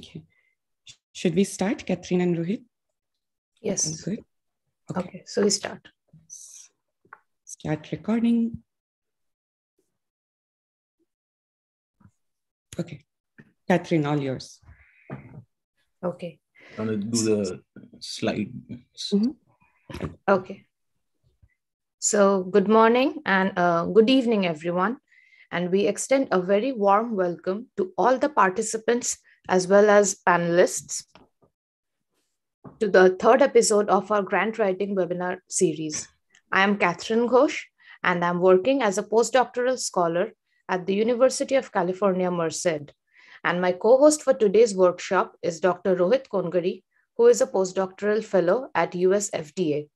Okay. Should we start, Catherine and Rohit? Yes. Sounds good. Okay, so we start. Start recording. Okay. Catherine, all yours. Okay. I'm going to do the slides. Okay. So good morning and good evening, everyone. And we extend a very warm welcome to all the participants as well as panelists to the third episode of our grant writing webinar series. I am Catherine Ghosh, and I'm working as a postdoctoral scholar at the University of California, Merced. And my co-host for today's workshop is Dr. Rohit Kongari, who is a postdoctoral fellow at US FDA.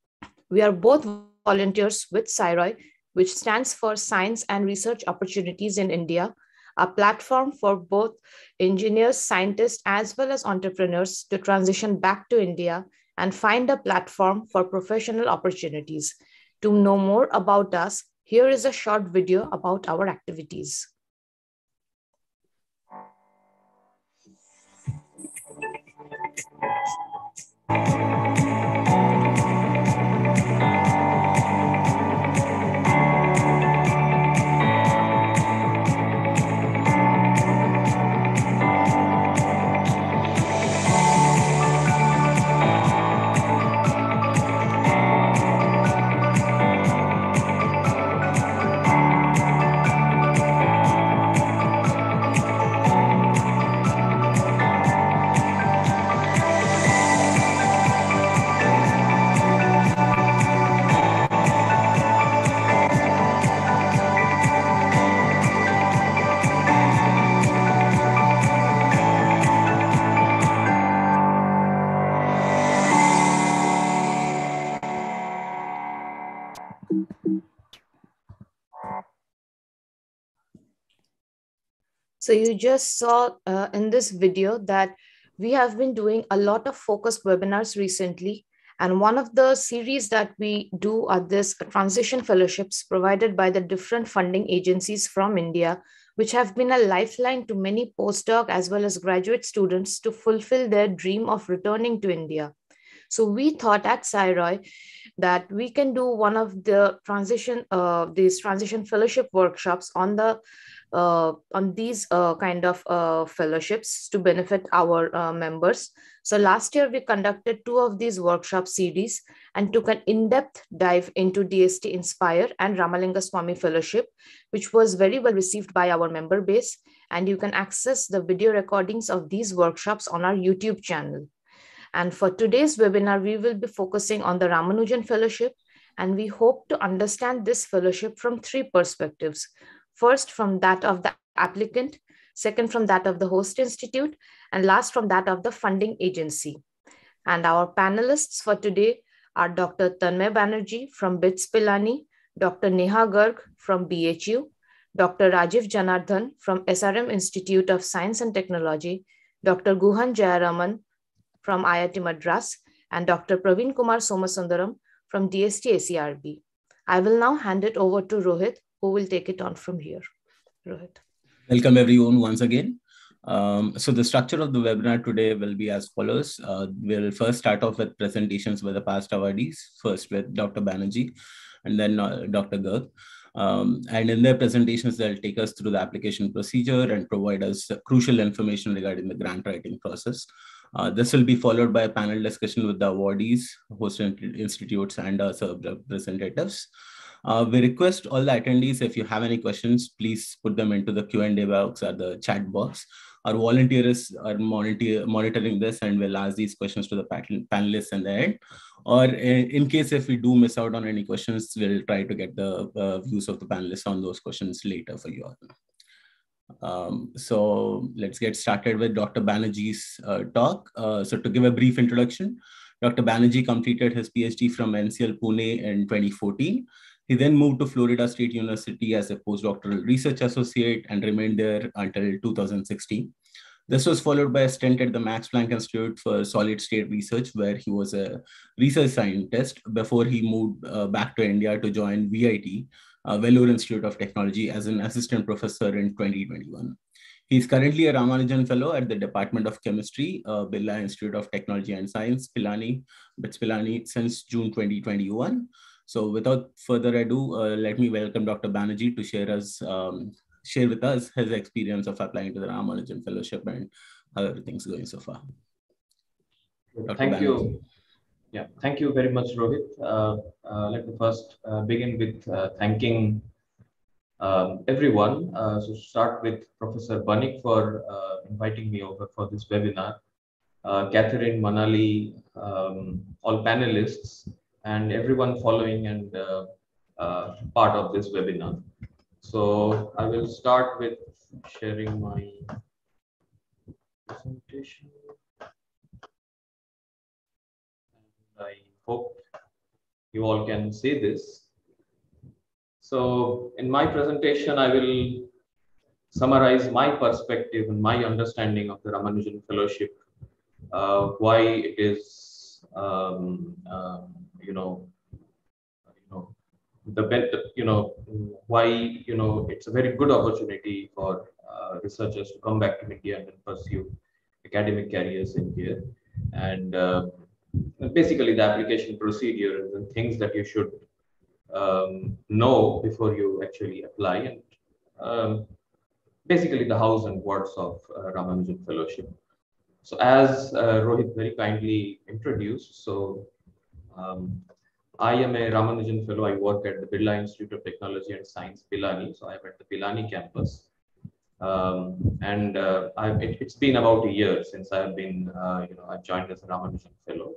We are both volunteers with Sci-ROI, which stands for Science and Research Opportunities in India, a platform for both engineers, scientists, as well as entrepreneurs to transition back to India and find a platform for professional opportunities. To know more about us, here is a short video about our activities. So you just saw in this video that we have been doing a lot of focused webinars recently. And one of the series that we do are this transition fellowships provided by the different funding agencies from India, which have been a lifeline to many postdoc as well as graduate students to fulfill their dream of returning to India. So we thought at Sci-ROI that we can do one of the these transition fellowship workshops on these kind of fellowships to benefit our members. So last year we conducted 2 of these workshop series and took an in-depth dive into DST Inspire and Ramalinga Swami Fellowship, which was very well received by our member base. And you can access the video recordings of these workshops on our YouTube channel. And for today's webinar, we will be focusing on the Ramanujan Fellowship, and we hope to understand this fellowship from 3 perspectives. First, from that of the applicant, second, from that of the host institute, and last, from that of the funding agency. And our panelists for today are Dr. Tanmay Banerjee from BITS Pilani, Dr. Neha Garg from BHU, Dr. Rajiv Janardhan from SRM Institute of Science and Technology, Dr. Guhan Jayaraman from IIT Madras, and Dr. Praveen Kumar Somasundaram from DST-SERB. I will now hand it over to Rohit, who will take it on from here. Rohit. Welcome everyone once again. So the structure of the webinar today will be as follows. We'll first start off with presentations by the past awardees, first with Dr. Banerjee and then Dr. Garg. And in their presentations, they'll take us through the application procedure and provide us crucial information regarding the grant writing process. This will be followed by a panel discussion with the awardees, host institutes, and SERB representatives. We request all the attendees, if you have any questions, please put them into the Q&A box or the chat box. Our volunteers are monitoring this and will ask these questions to the panelists in the end. Or in case if we do miss out on any questions, we'll try to get the views of the panelists on those questions later for you all. So let's get started with Dr. Banerjee's talk. So to give a brief introduction, Dr. Banerjee completed his PhD from NCL Pune in 2014. He then moved to Florida State University as a postdoctoral research associate and remained there until 2016. This was followed by a stint at the Max Planck Institute for Solid State Research, where he was a research scientist before he moved back to India to join VIT, Vellore Institute of Technology, as an assistant professor in 2021. He's currently a Ramanujan Fellow at the Department of Chemistry, Birla Institute of Technology and Science, Pilani, since June 2021. So without further ado, let me welcome Dr. Banerjee to share with us his experience of applying to the Ramanujan Fellowship and how everything's going so far. Thank you. Yeah, thank you very much, Rohit. Let me first begin with thanking everyone. So start with Professor Banik for inviting me over for this webinar, Catherine, Manali, all panelists, and everyone following and part of this webinar. So I will start with sharing my presentation. And I hope you all can see this. So in my presentation, I will summarize my perspective and my understanding of the Ramanujan Fellowship, why it is, why it's a very good opportunity for researchers to come back to India and pursue academic careers in here, and basically the application procedure and things that you should know before you actually apply, and basically the hows and whats of Ramanujan Fellowship. So as Rohit very kindly introduced, so I am a Ramanujan Fellow. I work at the Birla Institute of Technology and Science, Pilani. So I'm at the Pilani campus. It's been about a year since I've been, I've joined as a Ramanujan Fellow.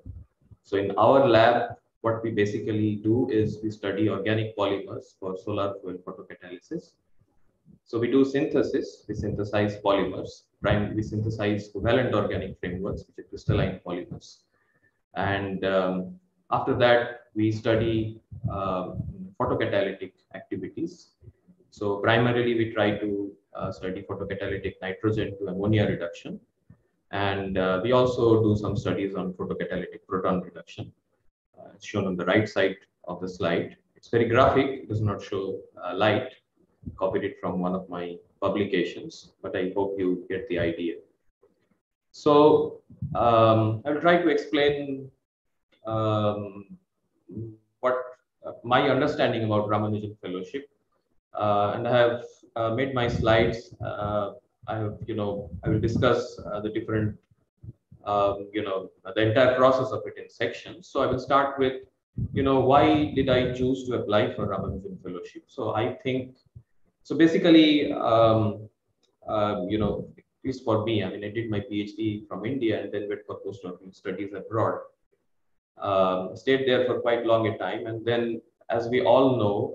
So in our lab, what we basically do is we study organic polymers for solar fuel photocatalysis. So we do synthesis, we synthesize polymers, we synthesize covalent organic frameworks, which are crystalline polymers. And after that, we study photocatalytic activities. So primarily, we try to study photocatalytic nitrogen to ammonia reduction. And we also do some studies on photocatalytic proton reduction. It's shown on the right side of the slide. It's very graphic, it does not show light. Copied it from one of my publications, but I hope you get the idea. So I will try to explain what my understanding about Ramanujan Fellowship, and I have made my slides. I will discuss the different, the entire process of it in sections. So I will start with, why did I choose to apply for Ramanujan Fellowship? So I think, so basically, at least for me, I mean, I did my PhD from India and then went for postdoctoral studies abroad. Stayed there for quite long a time, and then, as we all know,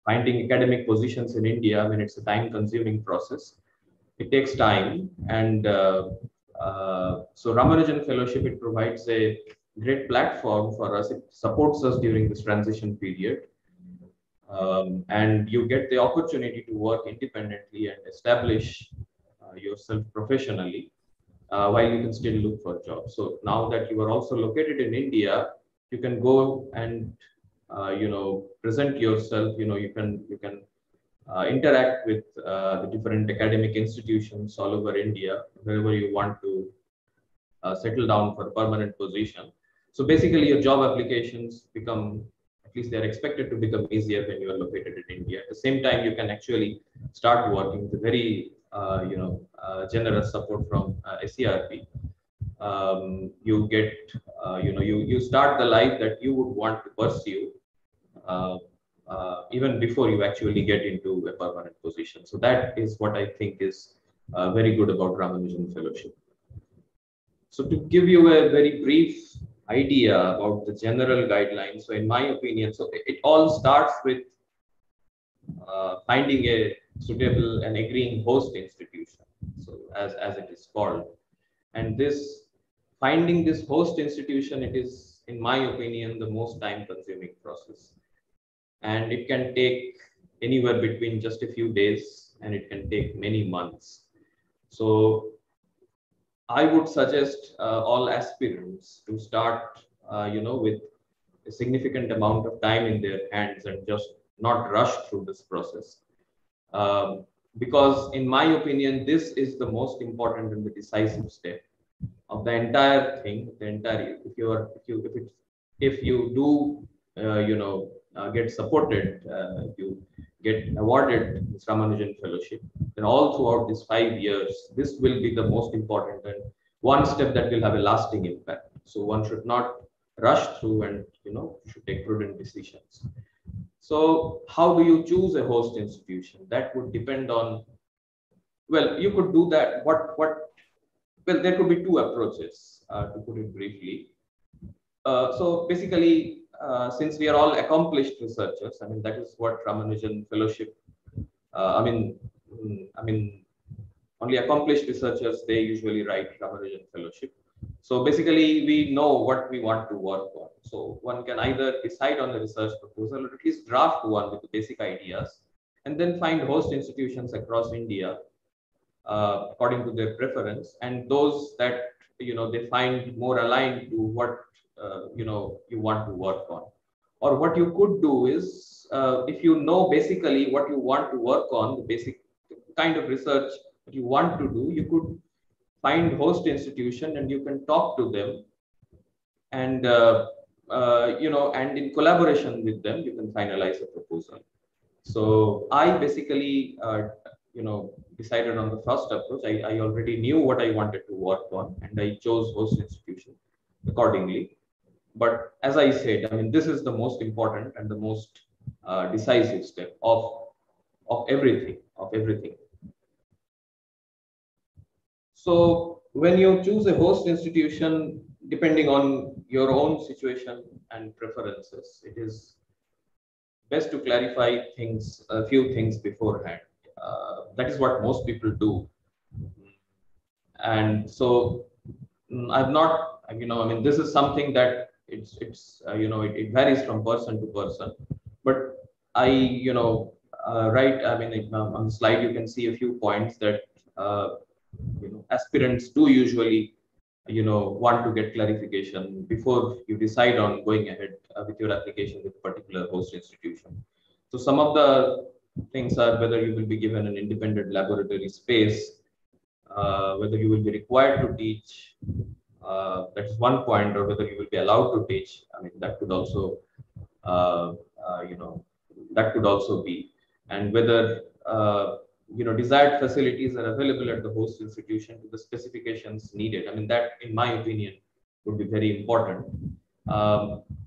finding academic positions in India, I mean, it's a time-consuming process. It takes time, and so Ramanujan Fellowship, it provides a great platform for us. It supports us during this transition period, and you get the opportunity to work independently and establish yourself professionally while you can still look for jobs. So now that you are also located in India, you can go and present yourself. You can interact with the different academic institutions all over India, wherever you want to settle down for a permanent position. So basically, your job applications become, at least they're expected to become easier when you are located in India. At the same time, you can actually start working with a very generous support from SERB. You get, you start the life that you would want to pursue even before you actually get into a permanent position. So that is what I think is very good about Ramanujan Fellowship. So to give you a very brief idea about the general guidelines, so in my opinion, so it all starts with finding a suitable and agreeing host institution, so as it is called. And this finding this host institution, it is, in my opinion, the most time-consuming process. And it can take anywhere between just a few days, and it can take many months. So I would suggest all aspirants to start, with a significant amount of time in their hands and just not rush through this process. Because in my opinion, this is the most important and the decisive step of the entire thing. The entire, if you do get supported, you get awarded this Ramanujan Fellowship, then all throughout these 5 years, this will be the most important and one step that will have a lasting impact. So one should not rush through and should take prudent decisions. So how do you choose a host institution? That would depend on, well, you could do that. Well, there could be two approaches, to put it briefly. So basically, since we are all accomplished researchers, I mean, that is what Ramanujan Fellowship, only accomplished researchers, they usually write Ramanujan Fellowship. So basically, we know what we want to work on. So one can either decide on the research proposal or at least draft one with the basic ideas, and then find host institutions across India according to their preference, and those that they find more aligned to what you want to work on. Or what you could do is, if you know basically what you want to work on, the basic kind of research that you want to do, you could find host institution and you can talk to them, and and in collaboration with them, you can finalize a proposal. So I basically decided on the first approach. I already knew what I wanted to work on, and I chose host institution accordingly. But as I said, I mean, this is the most important and the most decisive step of everything. So when you choose a host institution, depending on your own situation and preferences, it is best to clarify a few things beforehand. That is what most people do. And so I've not, this is something that it varies from person to person. But I, write, on the slide, you can see a few points that, aspirants do usually, want to get clarification before you decide on going ahead with your application with a particular host institution. So some of the things are whether you will be given an independent laboratory space, whether you will be required to teach, that's one point, or whether you will be allowed to teach. I mean, that could also, be, and whether desired facilities are available at the host institution to the specifications needed. I mean, that, in my opinion, would be very important.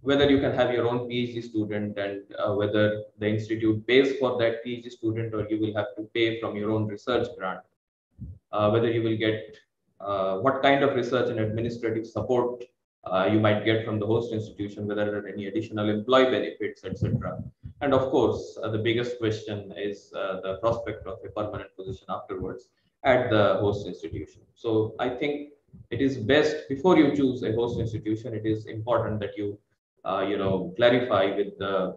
Whether you can have your own PhD student, and whether the institute pays for that PhD student, or you will have to pay from your own research grant. Whether you will get what kind of research and administrative support you might get from the host institution, whether there are any additional employee benefits, etc. And of course, the biggest question is the prospect of a permanent position afterwards at the host institution. So I think it is best, before you choose a host institution, it is important that you clarify with the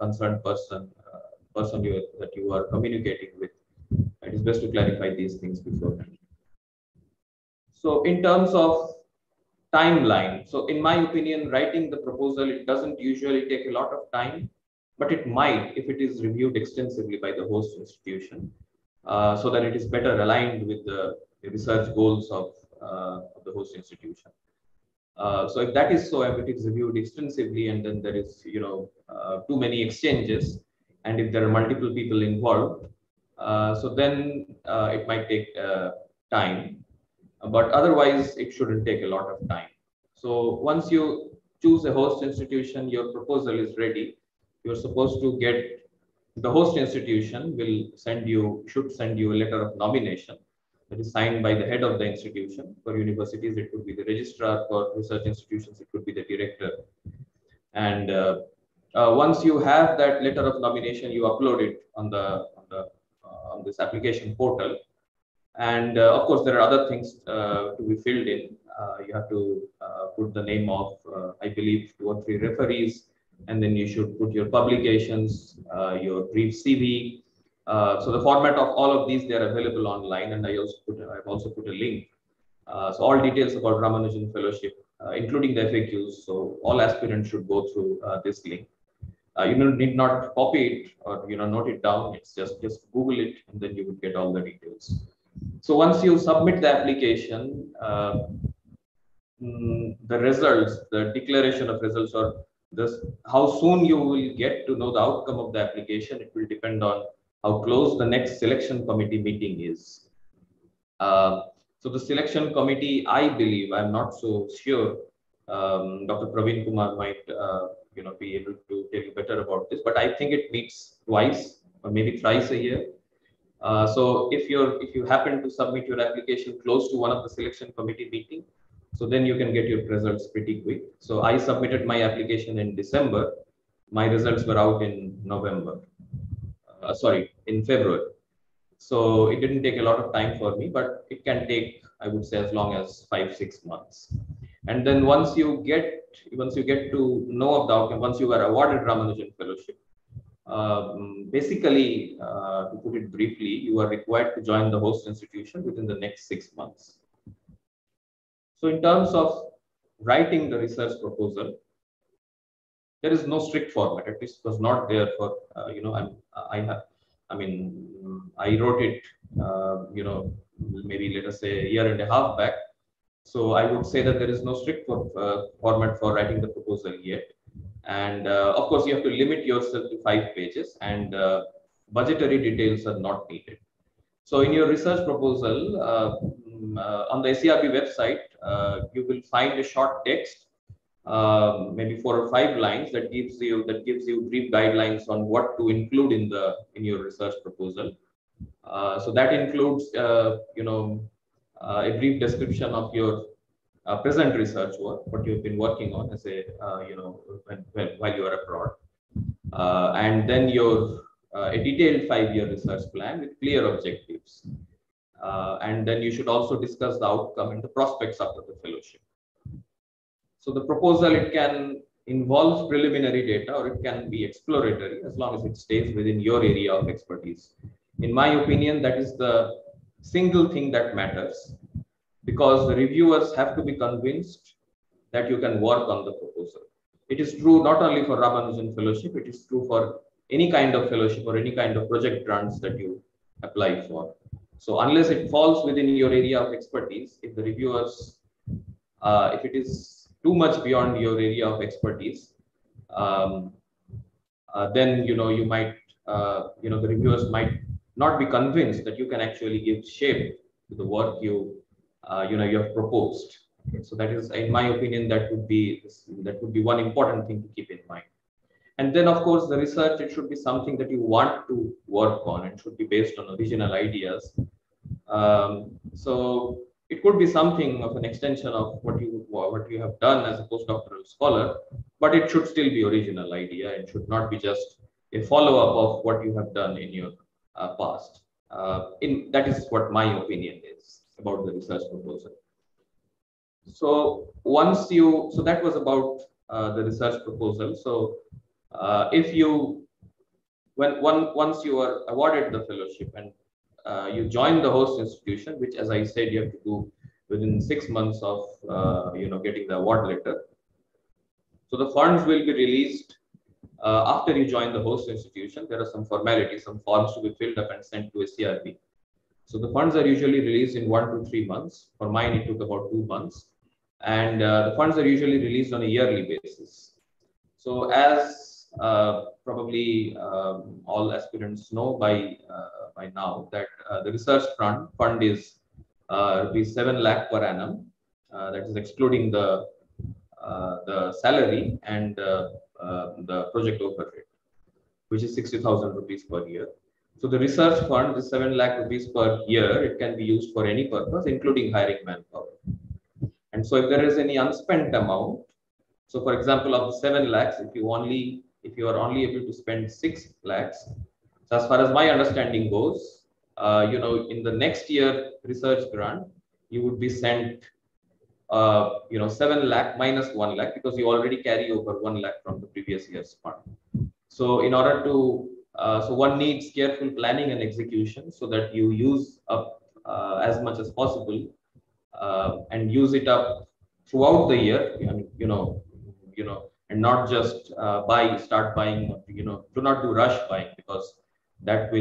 concerned person, that you are communicating with. It is best to clarify these things beforehand. So in terms of timeline, so in my opinion, writing the proposal, it doesn't usually take a lot of time, but it might if it is reviewed extensively by the host institution, so that it is better aligned with the research goals of the host institution. So if that is so, if it is reviewed extensively, and then there is too many exchanges, and if there are multiple people involved, so then it might take time. But otherwise, it shouldn't take a lot of time. So once you choose a host institution, your proposal is ready. You're supposed to get, the host institution should send you a letter of nomination that is signed by the head of the institution. For universities, it could be the registrar. For research institutions, it could be the director. And once you have that letter of nomination, you upload it on this application portal. And of course, there are other things to be filled in. You have to put the name of, I believe, 2 or 3 referees, and then you should put your publications, your brief CV. So the format of all of these, they are available online, and I've also put a link. So all details about Ramanujan Fellowship, including the FAQs. So all aspirants should go through this link. You need not copy it or note it down. It's just Google it, and then you would get all the details. So once you submit the application, the results, the declaration of results, or this, how soon you will get to know the outcome of the application, it will depend on how close the next selection committee meeting is. So the selection committee, I believe, I'm not so sure. Dr. Praveen Kumar might, be able to tell you better about this, but I think it meets twice or maybe thrice a year. So if you happen to submit your application close to one of the selection committee meeting, so then you can get your results pretty quick. So I submitted my application in December. My results were out in November. In February. So it didn't take a lot of time for me, but it can take, I would say, as long as 5-6 months. And then once you get to know of the outcome, once you are awarded Ramanujan Fellowship, basically, to put it briefly, you are required to join the host institution within the next 6 months. So in terms of writing the research proposal, there is no strict format. At least it was not there for, I wrote it, maybe let us say a year and a half back. So I would say that there is no strict format for writing the proposal yet. And of course, you have to limit yourself to 5 pages, and budgetary details are not needed. So in your research proposal, on the SERB website, you will find a short text, maybe 4 or 5 lines, that gives you brief guidelines on what to include in your research proposal. So that includes a brief description of your present research work, what you've been working on as while you are abroad, and then a detailed 5-year research plan with clear objectives, and then you should also discuss the outcome and the prospects after the fellowship. So the proposal, it can involve preliminary data or it can be exploratory, as long as it stays within your area of expertise. In my opinion, that is the single thing that matters, because the reviewers have to be convinced that you can work on the proposal. It is true not only for Ramanujan Fellowship, it is true for any kind of fellowship or any kind of project grants that you apply for. So unless it falls within your area of expertise, if the reviewers, if it is too much beyond your area of expertise, then you might, the reviewers might not be convinced that you can actually give shape to the work you have proposed. Okay, so that is, in my opinion, that would be one important thing to keep in mind. And then, of course, the research, it should be something that you want to work on. It should be based on original ideas. So it could be something of an extension of what you have done as a postdoctoral scholar, but it should still be original idea. It should not be just a follow-up of what you have done in your past. That is what my opinion is about the research proposal. So once so that was about the research proposal. So once you are awarded the fellowship and you join the host institution, which, as I said, you have to do within 6 months of getting the award letter. So the funds will be released after you join the host institution. There are some formalities, some forms to be filled up and sent to SERB. So the funds are usually released in 1 to 3 months. For mine, it took about 2 months, and the funds are usually released on a yearly basis. So as probably all aspirants know by now, that the research fund is rupees 7 lakh per annum. That is excluding the salary and the project overhead, which is 60,000 rupees per year. So the research fund is 7 lakh rupees per year. It can be used for any purpose, including hiring manpower. And so if there is any unspent amount, so for example, of the 7 lakhs, if you are only able to spend 6 lakhs, so as far as my understanding goes, in the next year research grant, you would be sent 7 lakh minus 1 lakh, because you already carry over 1 lakh from the previous year's fund. So in order to, so one needs careful planning and execution so that you use up as much as possible and use it up throughout the year, and not just start buying, do not do rush buying, because that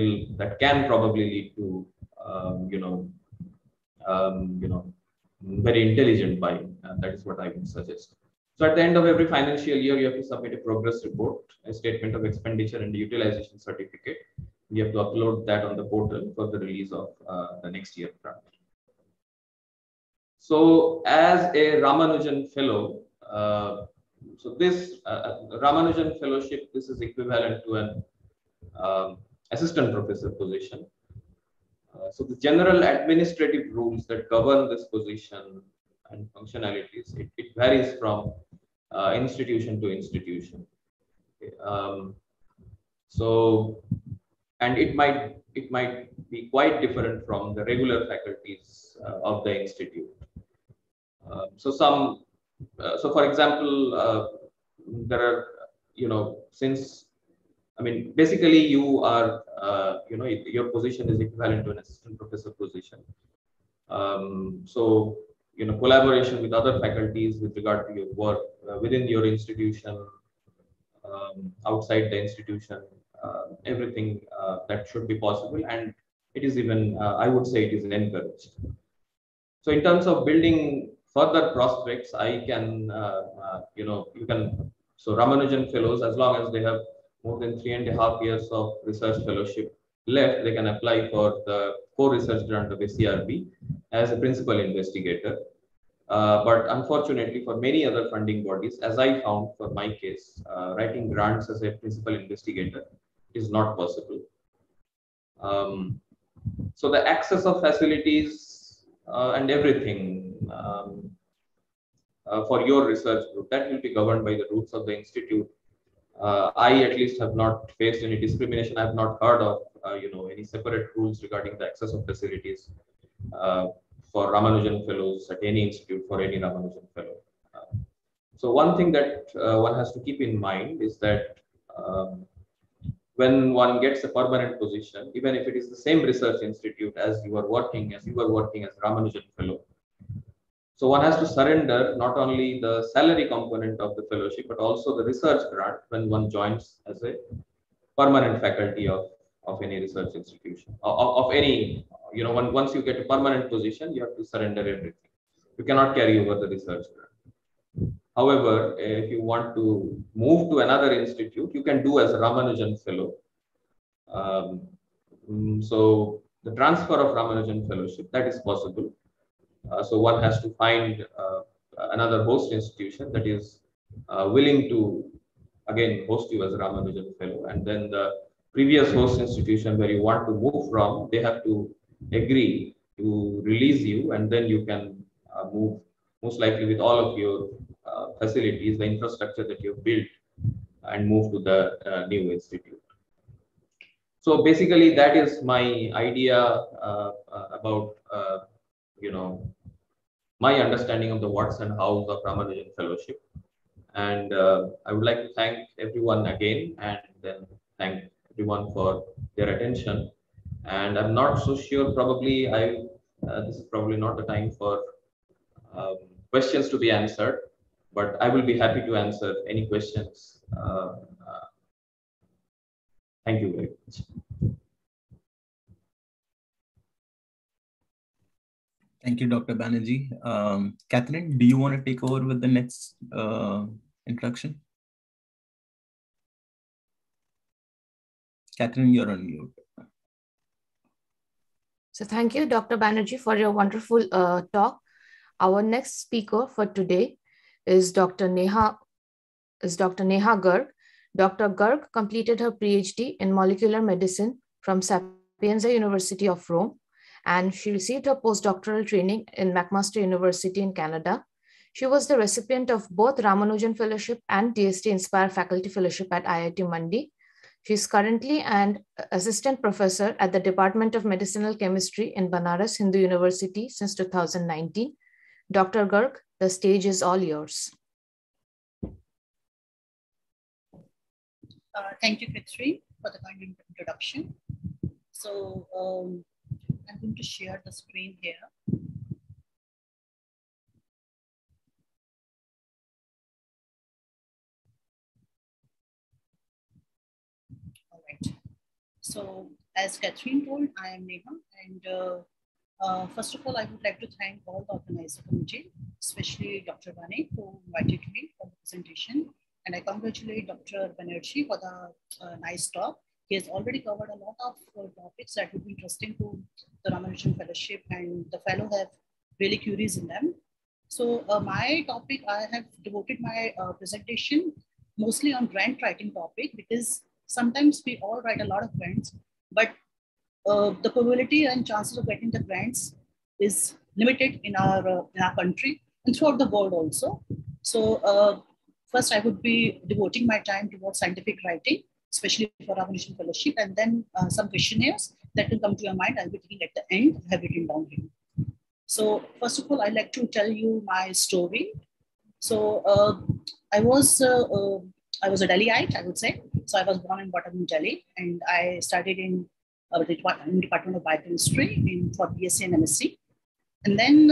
can probably lead to very intelligent buying. That is what I would suggest. So at the end of every financial year, you have to submit a progress report, a statement of expenditure and utilization certificate. You have to upload that on the portal for the release of the next year grant. So as a Ramanujan Fellow, so this Ramanujan Fellowship, this is equivalent to an assistant professor position. So the general administrative rules that govern this position and functionalities, it varies from institution to institution. Okay. And it might be quite different from the regular faculties of the institute. So for example, there are, basically you are, your position is equivalent to an assistant professor position. So, collaboration with other faculties with regard to your work within your institution, outside the institution, everything that should be possible, and it is even, I would say, it is encouraged. So in terms of building further prospects, I can, so Ramanujan Fellows, as long as they have more than 3.5 years of research fellowship left, they can apply for the core research grant of SERB as a principal investigator. But unfortunately, for many other funding bodies, as I found for my case, writing grants as a principal investigator is not possible. So the access of facilities and everything for your research group, that will be governed by the rules of the institute. I at least have not faced any discrimination. I have not heard of any separate rules regarding the access of facilities for Ramanujan Fellows at any institute for any Ramanujan Fellow. So one thing that one has to keep in mind is that when one gets a permanent position, even if it is the same research institute as you were working as Ramanujan Fellow, so one has to surrender not only the salary component of the fellowship, but also the research grant when one joins as a permanent faculty of any research institution, of any, once you get a permanent position, you have to surrender everything. You cannot carry over the research grant. However, if you want to move to another institute, you can do as a Ramanujan Fellow. So the transfer of Ramanujan Fellowship, that is possible. So one has to find another host institution that is willing to, again, host you as a Ramanujan Fellow, and then the previous host institution where you want to move from, they have to agree to release you, and then you can move, most likely with all of your facilities, the infrastructure that you've built, and move to the new institute. So basically, that is my idea about my understanding of the what's and how's of Ramanujan Fellowship. And I would like to thank everyone again, and then thank everyone for their attention. And I'm not so sure, probably this is probably not the time for questions to be answered, but I will be happy to answer any questions. Thank you very much. Thank you, Dr. Banerjee. Catherine, do you want to take over with the next introduction? Catherine, you're on mute. So thank you, Dr. Banerjee, for your wonderful talk. Our next speaker for today is Dr. Neha Garg. Dr. Garg completed her PhD in molecular medicine from Sapienza University of Rome, and she received her postdoctoral training in McMaster University in Canada. She was the recipient of both Ramanujan Fellowship and DST-Inspire Faculty Fellowship at IIT Mandi. She is currently an assistant professor at the Department of Medicinal Chemistry in Banaras Hindu University since 2019. Dr. Garg, the stage is all yours. Thank you, Catherine, for the kind introduction. So I'm going to share the screen here. So as Catherine told, I am Neha, and first of all, I would like to thank all the organizer committee, especially Dr. Bane, who invited me for the presentation. And I congratulate Dr. Banerjee for the nice talk. He has already covered a lot of topics that would be interesting to the Ramanujan Fellowship, and the fellow have really queries in them. So my topic, I have devoted my presentation mostly on grant writing topic, because sometimes we all write a lot of grants, but the probability and chances of getting the grants is limited in our country and throughout the world also. So first I would be devoting my time towards scientific writing, especially for Ramanujan Fellowship, and then some questionnaires that will come to your mind I'll be taking at the end. I have written down here. So first of all, I'd like to tell you my story. So I was a Delhiite, I would say. So I was born and brought up in Delhi, and I studied in the Department of Biochemistry for BSc and MSc. And then,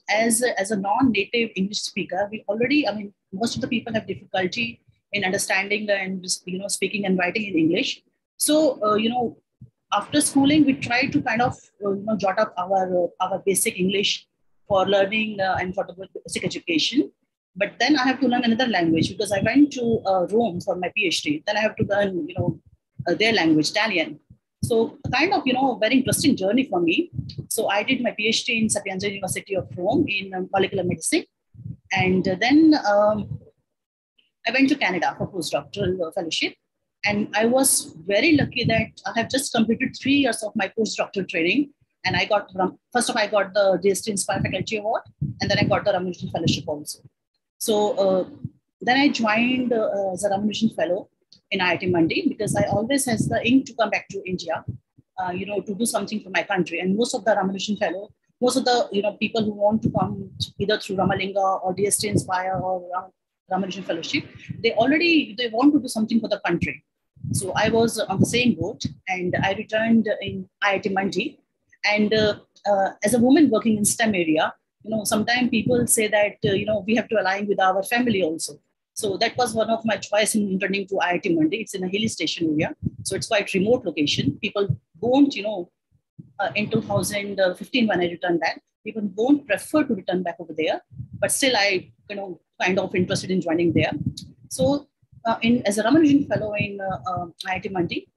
as a non-native English speaker, we already, I mean, most of the people have difficulty in understanding and speaking and writing in English. So after schooling, we try to kind of jot up our basic English for learning and for the basic education. But then I have to learn another language, because I went to Rome for my PhD. Then I have to learn their language, Italian. So kind of very interesting journey for me. So I did my PhD in Sapienza University of Rome in molecular medicine, and then I went to Canada for postdoctoral fellowship. And I was very lucky that I have just completed 3 years of my postdoctoral training. And I got, first of all, I got the DST-SERB Faculty Award, and then I got the Ramanujan Fellowship also. So then I joined as a Ramanujan Fellow in IIT Mandi, because I always has the aim to come back to India, to do something for my country. And most of the Ramanujan Fellow, most of the people who want to come either through Ramalinga or DST Inspire or Ramanujan Fellowship, they want to do something for the country. So I was on the same boat, and I returned in IIT Mandi. And as a woman working in STEM area, sometimes people say that, we have to align with our family also. So that was one of my choice in returning to IIT Mandi. It's in a hilly station area. So it's quite remote location. People won't, in 2015, when I returned back, people won't prefer to return back over there. But still I, kind of interested in joining there. So as a Ramanujan Fellow in IIT Mandi,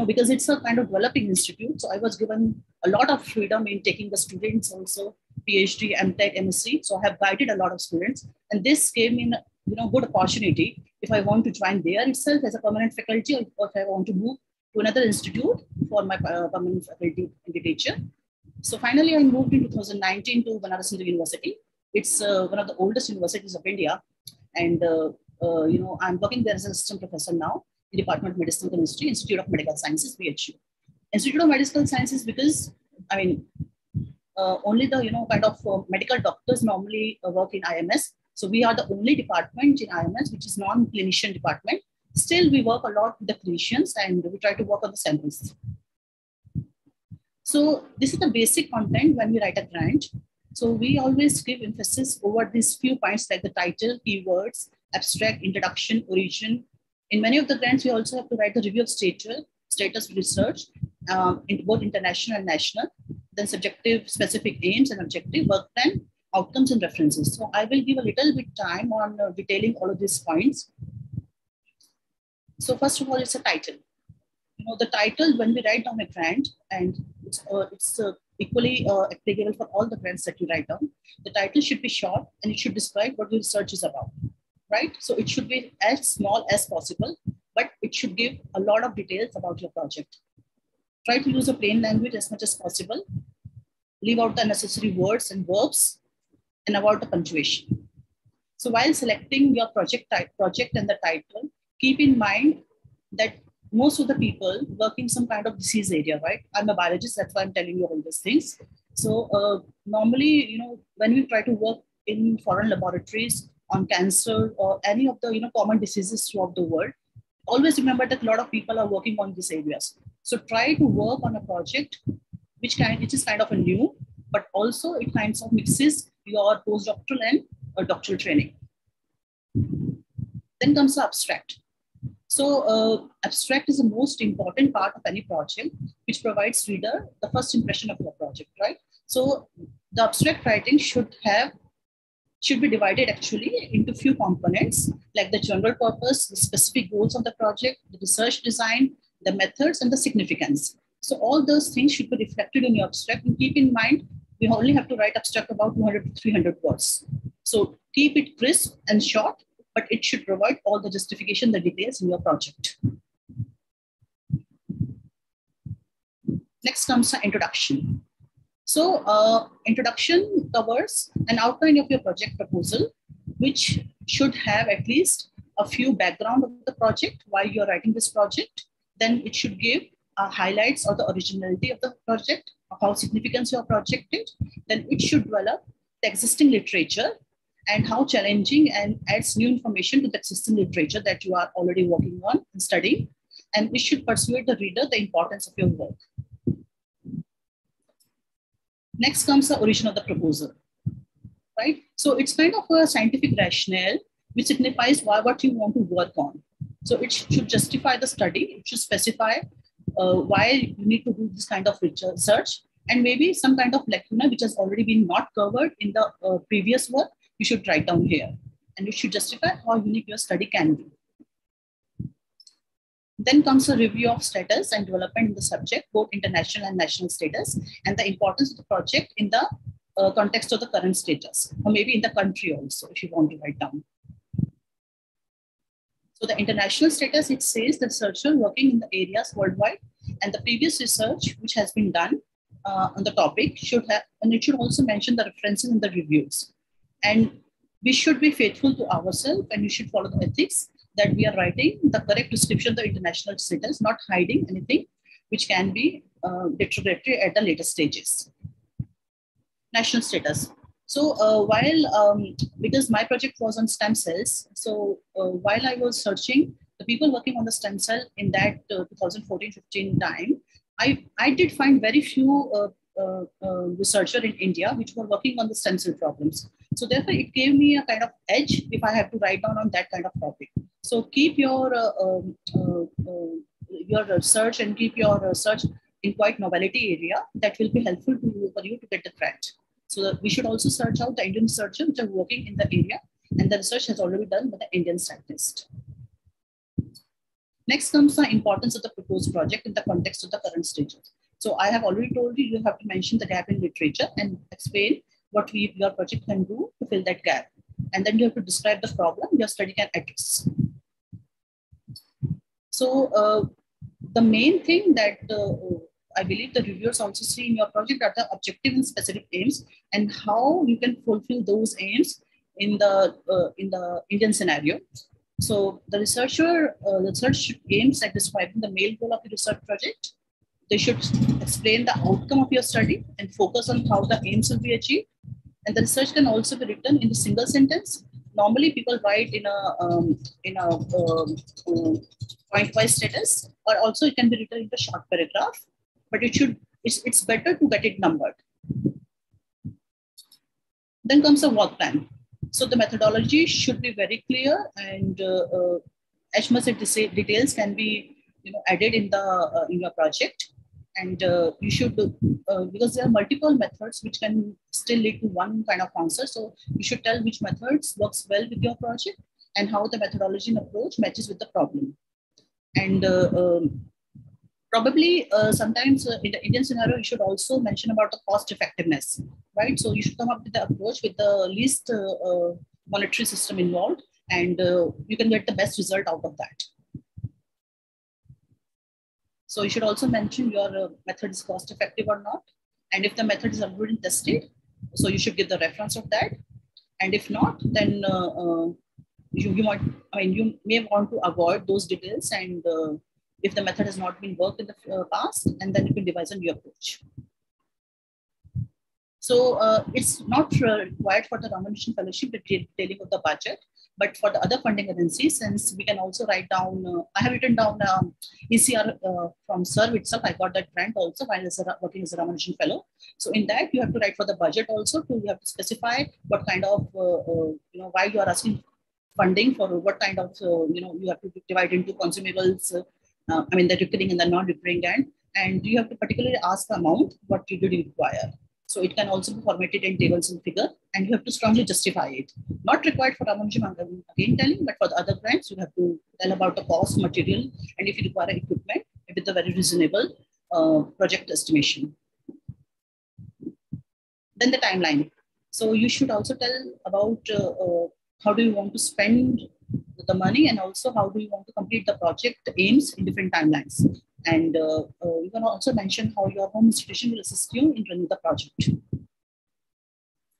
because it's a kind of developing institute. So I was given a lot of freedom in taking the students also, PhD, MTech, MSc. So I have guided a lot of students. And this gave me, good opportunity if I want to join there itself as a permanent faculty, or if I want to move to another institute for my permanent faculty teacher. So finally, I moved in 2019 to Banaras Hindu University. It's one of the oldest universities of India. And, I'm working there as an assistant professor now in the Department of Medicinal Chemistry, Institute of Medical Sciences, BHU. Institute of Medical Sciences, because, only the, kind of medical doctors normally work in IMS. So we are the only department in IMS, which is non-clinician department. Still, we work a lot with the clinicians, and we try to work on the samples. So this is the basic content when we write a grant. So we always give emphasis over these few points, like the title, keywords, abstract, introduction, origin. In many of the grants, we also have to write the review of status research, in both international and national, then subjective specific aims and objective, work plan, outcomes and references. So I will give a little bit time on detailing all of these points. So first of all, it's a title. The title, when we write down a grant, and it's equally applicable for all the grants that you write down, the title should be short and it should describe what the research is about, right? So it should be as small as possible, but it should give a lot of details about your project. Try to use a plain language as much as possible. Leave out the unnecessary words and verbs, and avoid the punctuation. So while selecting your project and the title, keep in mind that most of the people work in some kind of disease area, right? I'm a biologist, that's why I'm telling you all these things. So normally, when we try to work in foreign laboratories on cancer or any of the common diseases throughout the world, always remember that a lot of people are working on these areas. So try to work on a project which is kind of a new, but also it kinds of mixes your postdoctoral and doctoral training. Then comes the abstract. So abstract is the most important part of any project, which provides reader the first impression of your project, right? So the abstract writing should be divided actually into few components, like the general purpose, the specific goals of the project, the research design, the methods, and the significance. So all those things should be reflected in your abstract. And keep in mind, we only have to write abstract about 200 to 300 words. So keep it crisp and short, but it should provide all the justification, the details in your project. Next comes the introduction. So introduction covers an outline of your project proposal, which should have at least a few background of the project while you're writing this project. Then it should give highlights of the originality of the project, of how significant your project is. Then it should develop the existing literature and how challenging and adds new information to the existing literature that you are already working on and studying. And it should persuade the reader the importance of your work. Next comes the origin of the proposal, right? So it's kind of a scientific rationale which signifies what you want to work on. So it should justify the study. It should specify why you need to do this kind of research, and maybe some kind of lacuna which has already been not covered in the previous work, you should write down here. And you should justify how unique your study can be. Then comes a review of status and development in the subject, both international and national status, and the importance of the project in the context of the current status, or maybe in the country also, if you want to write down. So the international status, it says the researcher working in the areas worldwide, and the previous research which has been done on the topic should have, and it should also mention the references in the reviews. And we should be faithful to ourselves, and we should follow the ethics that we are writing the correct description of the international status, not hiding anything which can be deteriorated at the later stages. National status. So because my project was on stem cells, so while I was searching, the people working on the stem cell in that 2014-15 time, I did find very few researchers in India which were working on the stem cell problems. So therefore, it gave me a kind of edge if I have to write down on that kind of topic. So keep your research and keep your research in quite novelty area. That will be helpful for you to get the grant. So that we should also search out the Indian researchers which are working in the area, and the research has already been done by the Indian scientist. Next comes the importance of the proposed project in the context of the current stages. So I have already told you, you have to mention the gap in literature and explain what your project can do to fill that gap. And then you have to describe the problem your study can address. So the main thing that I believe the reviewers also see in your project are the objective and specific aims, and how you can fulfill those aims in the Indian scenario. So the research aims at describing the main goal of the research project. They should explain the outcome of your study and focus on how the aims will be achieved. And the research can also be written in a single sentence. Normally, people write in a point-wise status, or also it can be written in a short paragraph. But it's better to get it numbered. Then comes the work plan. So the methodology should be very clear, and as much as details can be added in your project. And you should, because there are multiple methods which can still lead to one kind of answer. So you should tell which methods works well with your project and how the methodology and approach matches with the problem. And probably sometimes in the Indian scenario, you should also mention about the cost effectiveness, right? So you should come up with the approach with the least monetary system involved, and you can get the best result out of that. So you should also mention your method is cost effective or not. And if the method is already tested, so you should give the reference of that. And if not, then you may want to avoid those details. And if the method has not been worked in the past, and then you can devise a new approach. So it's not required for the Ramanujan Fellowship, the detailing of the budget, but for the other funding agencies, since we can also write down, I have written down ECR from SERB itself. I got that grant also while working as a Ramanujan Fellow. So in that, you have to write for the budget also. You have to specify what kind of, why you are asking funding for what kind of, you have to divide into consumables, the recurring and the non-recurring and you have to particularly ask the amount, what you do require. So it can also be formatted in tables and figure, and you have to strongly justify it. Not required for Ramanujan again telling, but for the other grants, you have to tell about the cost, material, and if you require equipment, with a very reasonable project estimation. Then the timeline. So you should also tell about how do you want to spend the money, and also how do you want to complete the project aims in different timelines. And you can also mention how your home institution will assist you in running the project.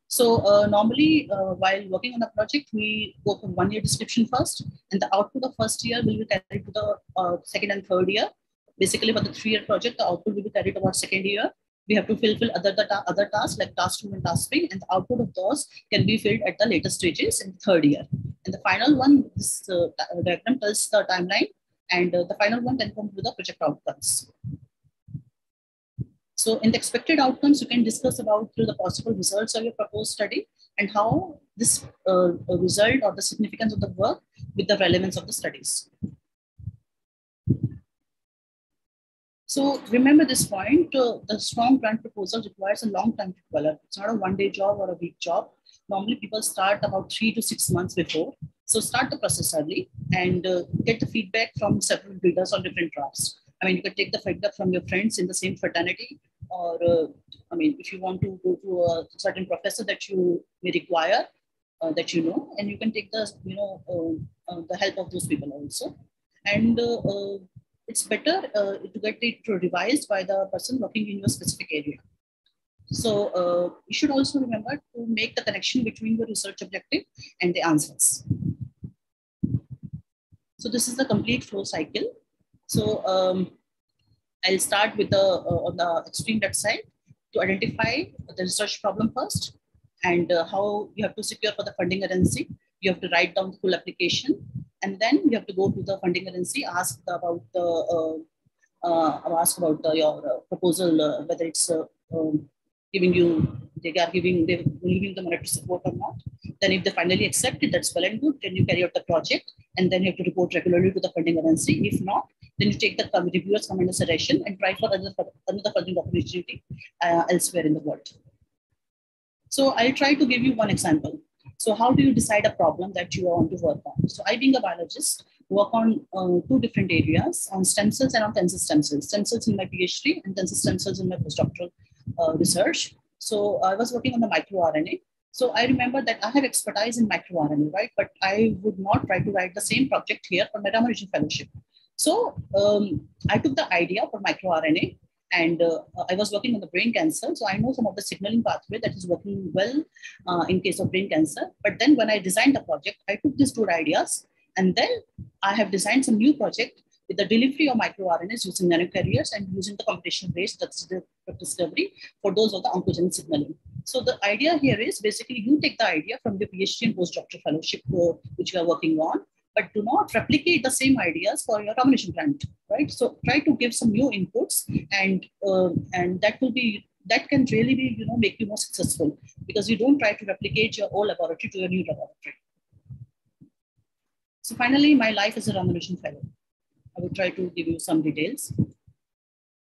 So normally, while working on a project, we go for 1 year description first, and the output of first year will be carried to the second and third year. Basically, for the 3-year project, the output will be carried about second year. We have to fulfill other tasks like task 2 and task 3, and the output of those can be filled at the later stages in the third year. And the final one, this diagram tells the timeline, and the final one can come with the project outcomes. So in the expected outcomes, you can discuss about the possible results of your proposed study and how this result or the significance of the work with the relevance of the studies. So remember this point, the strong grant proposal requires a long time to develop. It's not a one-day job or a week job. Normally people start about 3 to 6 months before. So start the process early and get the feedback from several readers on different drafts. You can take the feedback from your friends in the same fraternity, or if you want to go to a certain professor that you may require, that you know, and you can take the the help of those people also. And it's better to get it revised by the person working in your specific area. So you should also remember to make the connection between the research objective and the answers. So this is the complete flow cycle. So I'll start with the on the extreme left side to identify the research problem first, and how you have to secure for the funding agency. You have to write down the full application, and then you have to go to the funding agency, ask about the your proposal, whether it's giving you, they will give you the monetary support or not. Then if they finally accept it, that's well and good. Then you carry out the project, and then you have to report regularly to the funding agency. If not, then you take the reviewers' comment suggestion and try for another funding opportunity elsewhere in the world. So I'll try to give you one example. So how do you decide a problem that you want to work on? So I, being a biologist, work on 2 different areas, on stem cells and on tensor stem cells. Stem cells in my PhD and tensor stem cells in my postdoctoral research. So I was working on the microRNA. So I remember that I have expertise in microRNA, right? But I would not try to write the same project here for my Ramanujan Fellowship. So I took the idea for microRNA, and I was working on the brain cancer. So I know some of the signaling pathway that is working well in case of brain cancer. But then when I designed the project, I took these 2 ideas, and then I have designed some new project with the delivery of microRNAs using nanocarriers and using the computational-based discovery for those of the oncogenic signaling. So the idea here is basically you take the idea from your PhD and postdoctoral fellowship, which you are working on, but do not replicate the same ideas for your Ramanujan grant, right? So try to give some new inputs, and that can really be, make you more successful, because you don't try to replicate your old laboratory to your new laboratory. So finally, my life as a Ramanujan Fellow. I will try to give you some details.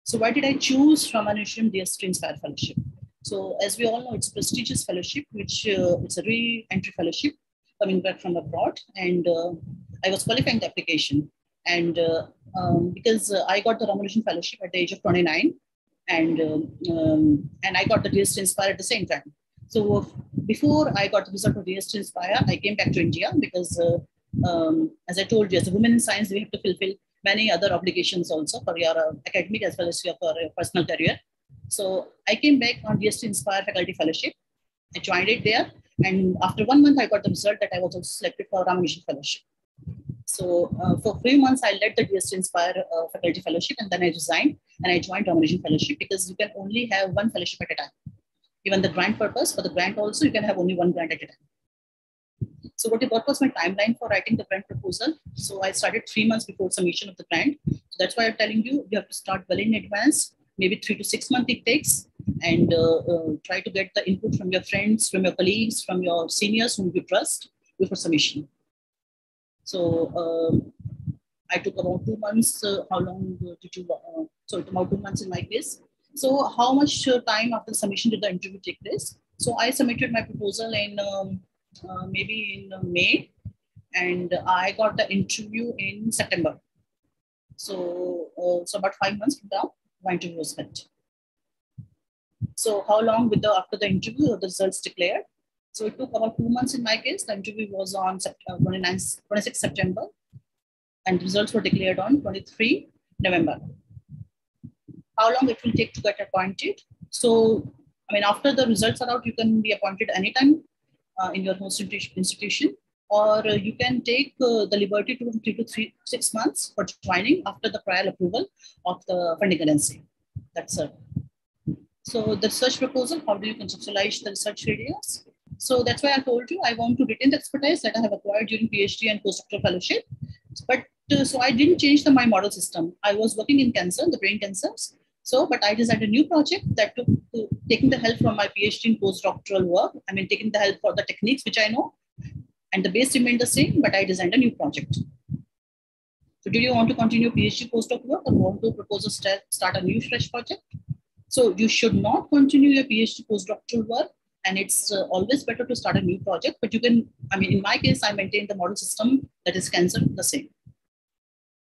So why did I choose Ramanujan DST-SERB Fellowship? So as we all know, it's a prestigious fellowship, which it's a re-entry fellowship coming back from abroad. And I was qualifying the application. And because I got the Ramanujan Fellowship at the age of 29, and I got the DST-SERB at the same time. So before I got the result of DST-SERB, I came back to India because as I told you, as a woman in science, we have to fulfill many other obligations also for your academic as well as your personal career. So I came back on DST-SERB faculty fellowship. I joined it there. And after 1 month, I got the result that I was also selected for Ramanujan Fellowship. So for 3 months, I led the DST-SERB faculty fellowship, and then I resigned and I joined Ramanujan Fellowship, because you can only have 1 fellowship at a time. Even the grant purpose, for the grant also, you can have only 1 grant at a time. So what was my timeline for writing the grant proposal? So I started 3 months before submission of the grant. So that's why I'm telling you, you have to start well in advance, maybe 3 to 6 months it takes, and try to get the input from your friends, from your colleagues, from your seniors whom you trust before submission. So I took about 2 months. How long did you? So it's about 2 months in my case. So how much time after submission did the interview take place? So I submitted my proposal in maybe in May, and I got the interview in September. So about 5 months from now, my interview was held. So how long with the after the interview the results declared? So it took about 2 months in my case. The interview was on 26 September, and results were declared on 23 November. How long it will take to get appointed? So, I mean, after the results are out, you can be appointed anytime in your host institution, or you can take the liberty to 3 to 6 months for joining after the prior approval of the funding agency. That's it. So the research proposal, how do you conceptualize the research areas? So that's why I told you I want to retain the expertise that I have acquired during PhD and postdoctoral fellowship. But so I didn't change my model system. I was working in cancer, the brain cancers. So, but I designed a new project that took taking the help from my PhD and postdoctoral work. I mean, taking the help for the techniques which I know, and the base remained the same, but I designed a new project. So do you want to continue PhD postdoc work or want to propose a start a new fresh project? So you should not continue your PhD postdoctoral work, and it's always better to start a new project. But you can, I mean, in my case, I maintain the model system that is cancer the same.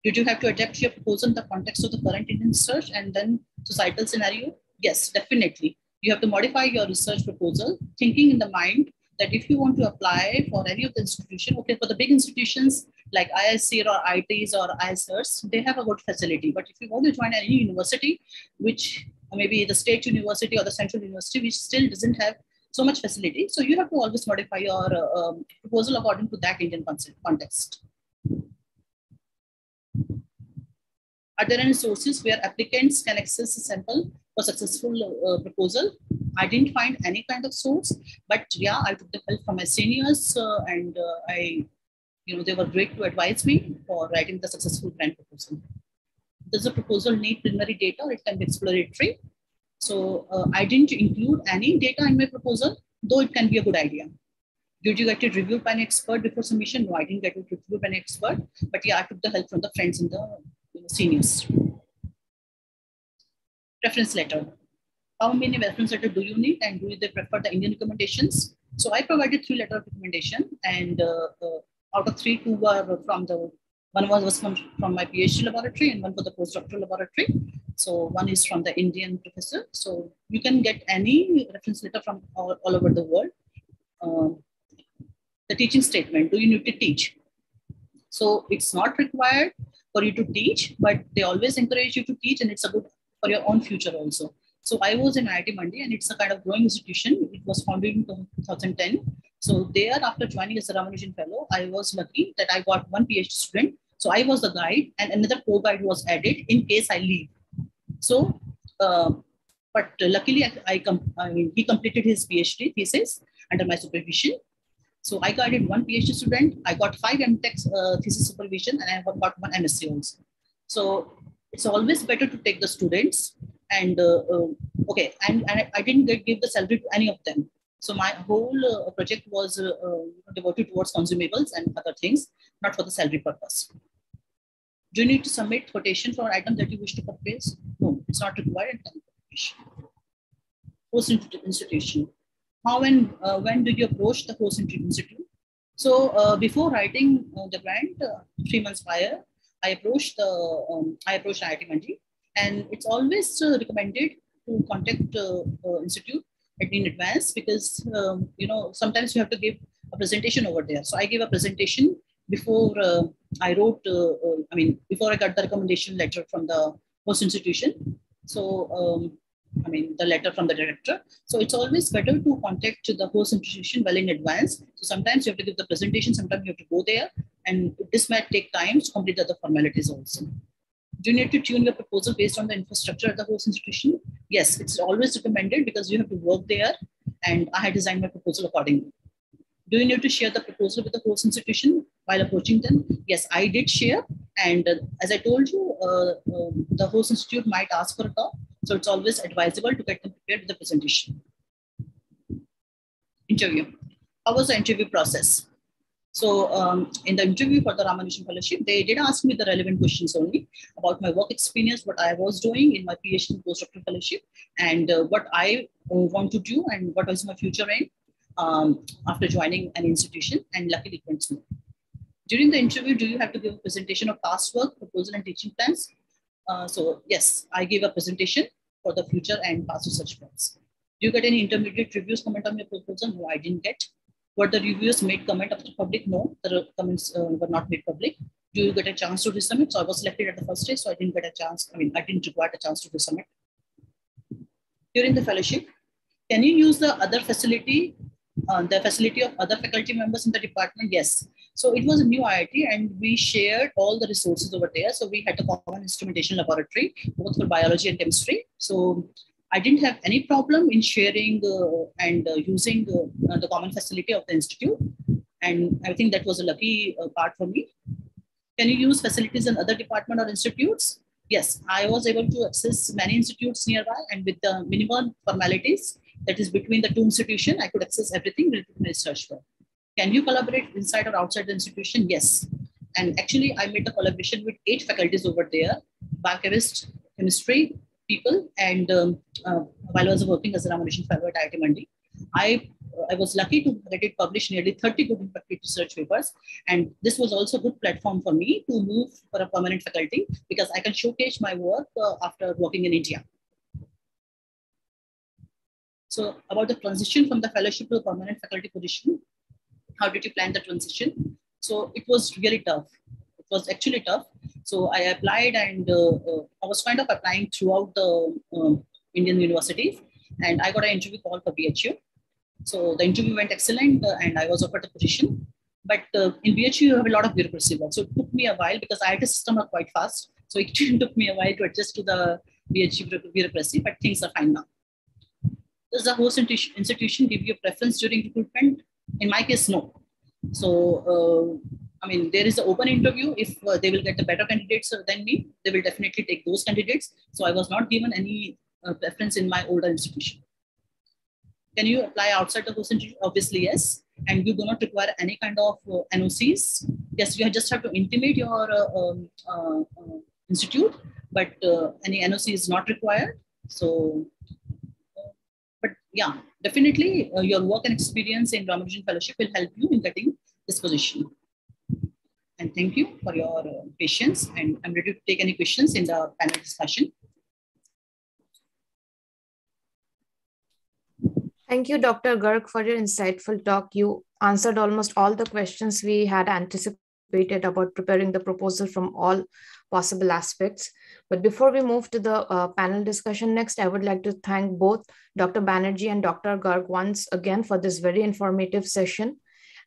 Did you have to adapt your proposal in the context of the current Indian research and then societal scenario? Yes, definitely. You have to modify your research proposal, thinking in the mind that if you want to apply for any of the institution, okay, for the big institutions like IISc or IITs or ISRs, they have a good facility. But if you want to join any university, which maybe the state university or the central university, which still doesn't have so much facility, so you have to always modify your proposal according to that Indian context. Are there any sources where applicants can access a sample for successful proposal? I didn't find any kind of source, but yeah, I took the help from my seniors and they were great to advise me for writing the successful grant proposal. Does the proposal need preliminary data or it can be exploratory? So I didn't include any data in my proposal, though it can be a good idea. Did you get it reviewed by an expert before submission? No, I didn't get it reviewed by an expert, but yeah, I took the help from the friends and the seniors. Reference letter. How many reference letters do you need, and do they prefer the Indian recommendations? So I provided 3 letters of recommendation, and out of 3, 2 were from one was from my PhD laboratory and one for the postdoctoral laboratory. So one is from the Indian professor. So you can get any reference letter from all over the world. The teaching statement, do you need to teach? So it's not required for you to teach, but they always encourage you to teach, and it's a good for your own future also. So I was in IIT Mandi, and it's a kind of growing institution. It was founded in 2010. So there, after joining as a Ramanujan Fellow, I was lucky that I got 1 PhD student. So I was the guide, and another co-guide was added in case I leave. So, but luckily, he completed his PhD thesis under my supervision. So I guided 1 PhD student. I got 5 MTech thesis supervision, and I got 1 MSc also. So it's always better to take the students. And okay, and I didn't give the salary to any of them. So my whole project was devoted towards consumables and other things, not for the salary purpose. Do you need to submit quotation for an item that you wish to purchase? No, it's not required. Host institution. How and when did you approach the host institute? So before writing the grant, 3 months prior, I approached IIT Mandi, and it's always recommended to contact institute in advance because sometimes you have to give a presentation over there. So I gave a presentation before I wrote. Before I got the recommendation letter from the host institution. So. The letter from the director. So it's always better to contact the host institution well in advance. So sometimes you have to give the presentation, sometimes you have to go there, and this might take time to complete the other formalities also. Do you need to tune your proposal based on the infrastructure at the host institution? Yes, it's always recommended because you have to work there, and I had designed my proposal accordingly. Do you need to share the proposal with the host institution while approaching them? Yes, I did share. And as I told you, the host institute might ask for a talk. So it's always advisable to get them prepared with the presentation. Interview. How was the interview process? So in the interview for the Ramanujan Fellowship, they did ask me the relevant questions only about my work experience, what I was doing in my PhD postdoctoral fellowship, and what I want to do and what was my future aim after joining an institution. And luckily it went smooth. During the interview, do you have to give a presentation of past work, proposal, and teaching plans? So yes, I gave a presentation for the future and past research plans. Do you get any intermediate reviews comment on your proposal? No, I didn't get. Were the reviewers made comment of the public? No, the comments were not made public. Do you get a chance to resubmit? So I was selected at the first stage, so I didn't get a chance. I mean, I didn't require a chance to resubmit. During the fellowship, can you use the other facility, the facility of other faculty members in the department? Yes. So it was a new IIT and we shared all the resources over there. So we had a common instrumentation laboratory, both for biology and chemistry. So I didn't have any problem in sharing and using the common facility of the institute. And I think that was a lucky part for me. Can you use facilities in other departments or institutes? Yes, I was able to access many institutes nearby, and with the minimum formalities, that is between the two institutions, I could access everything related to my research work. Can you collaborate inside or outside the institution? Yes. And actually, I made a collaboration with 8 faculties over there, biochemist, chemistry people, and while I was working as a Ramanujan Fellow at IIT Mandi, I was lucky to get it published nearly 30 good impact research papers. And this was also a good platform for me to move for a permanent faculty because I can showcase my work after working in India. So about the transition from the fellowship to the permanent faculty position, how did you plan the transition? So it was really tough. It was actually tough. So I applied and I was kind of applying throughout the Indian universities, and I got an interview call for BHU. So the interview went excellent and I was offered the position. But in BHU, you have a lot of bureaucracy work. So it took me a while because IIT system are quite fast. So it took me a while to adjust to the BHU bureaucracy, but things are fine now. Does the host institution give you a preference during recruitment? In my case, no. So, I mean, there is an open interview. If they will get the better candidates than me, they will definitely take those candidates. So I was not given any preference in my older institution. Can you apply outside the host institution? Obviously, yes. And you do not require any kind of NOCs. Yes, you just have to intimate your institute, but any NOC is not required. So, but yeah, definitely your work and experience in Ramanujan Fellowship will help you in getting this position. And thank you for your patience. And I'm ready to take any questions in the panel discussion. Thank you, Dr. Garg, for your insightful talk. You answered almost all the questions we had anticipated about preparing the proposal from all possible aspects. But before we move to the panel discussion next, I would like to thank both Dr. Banerjee and Dr. Garg once again for this very informative session.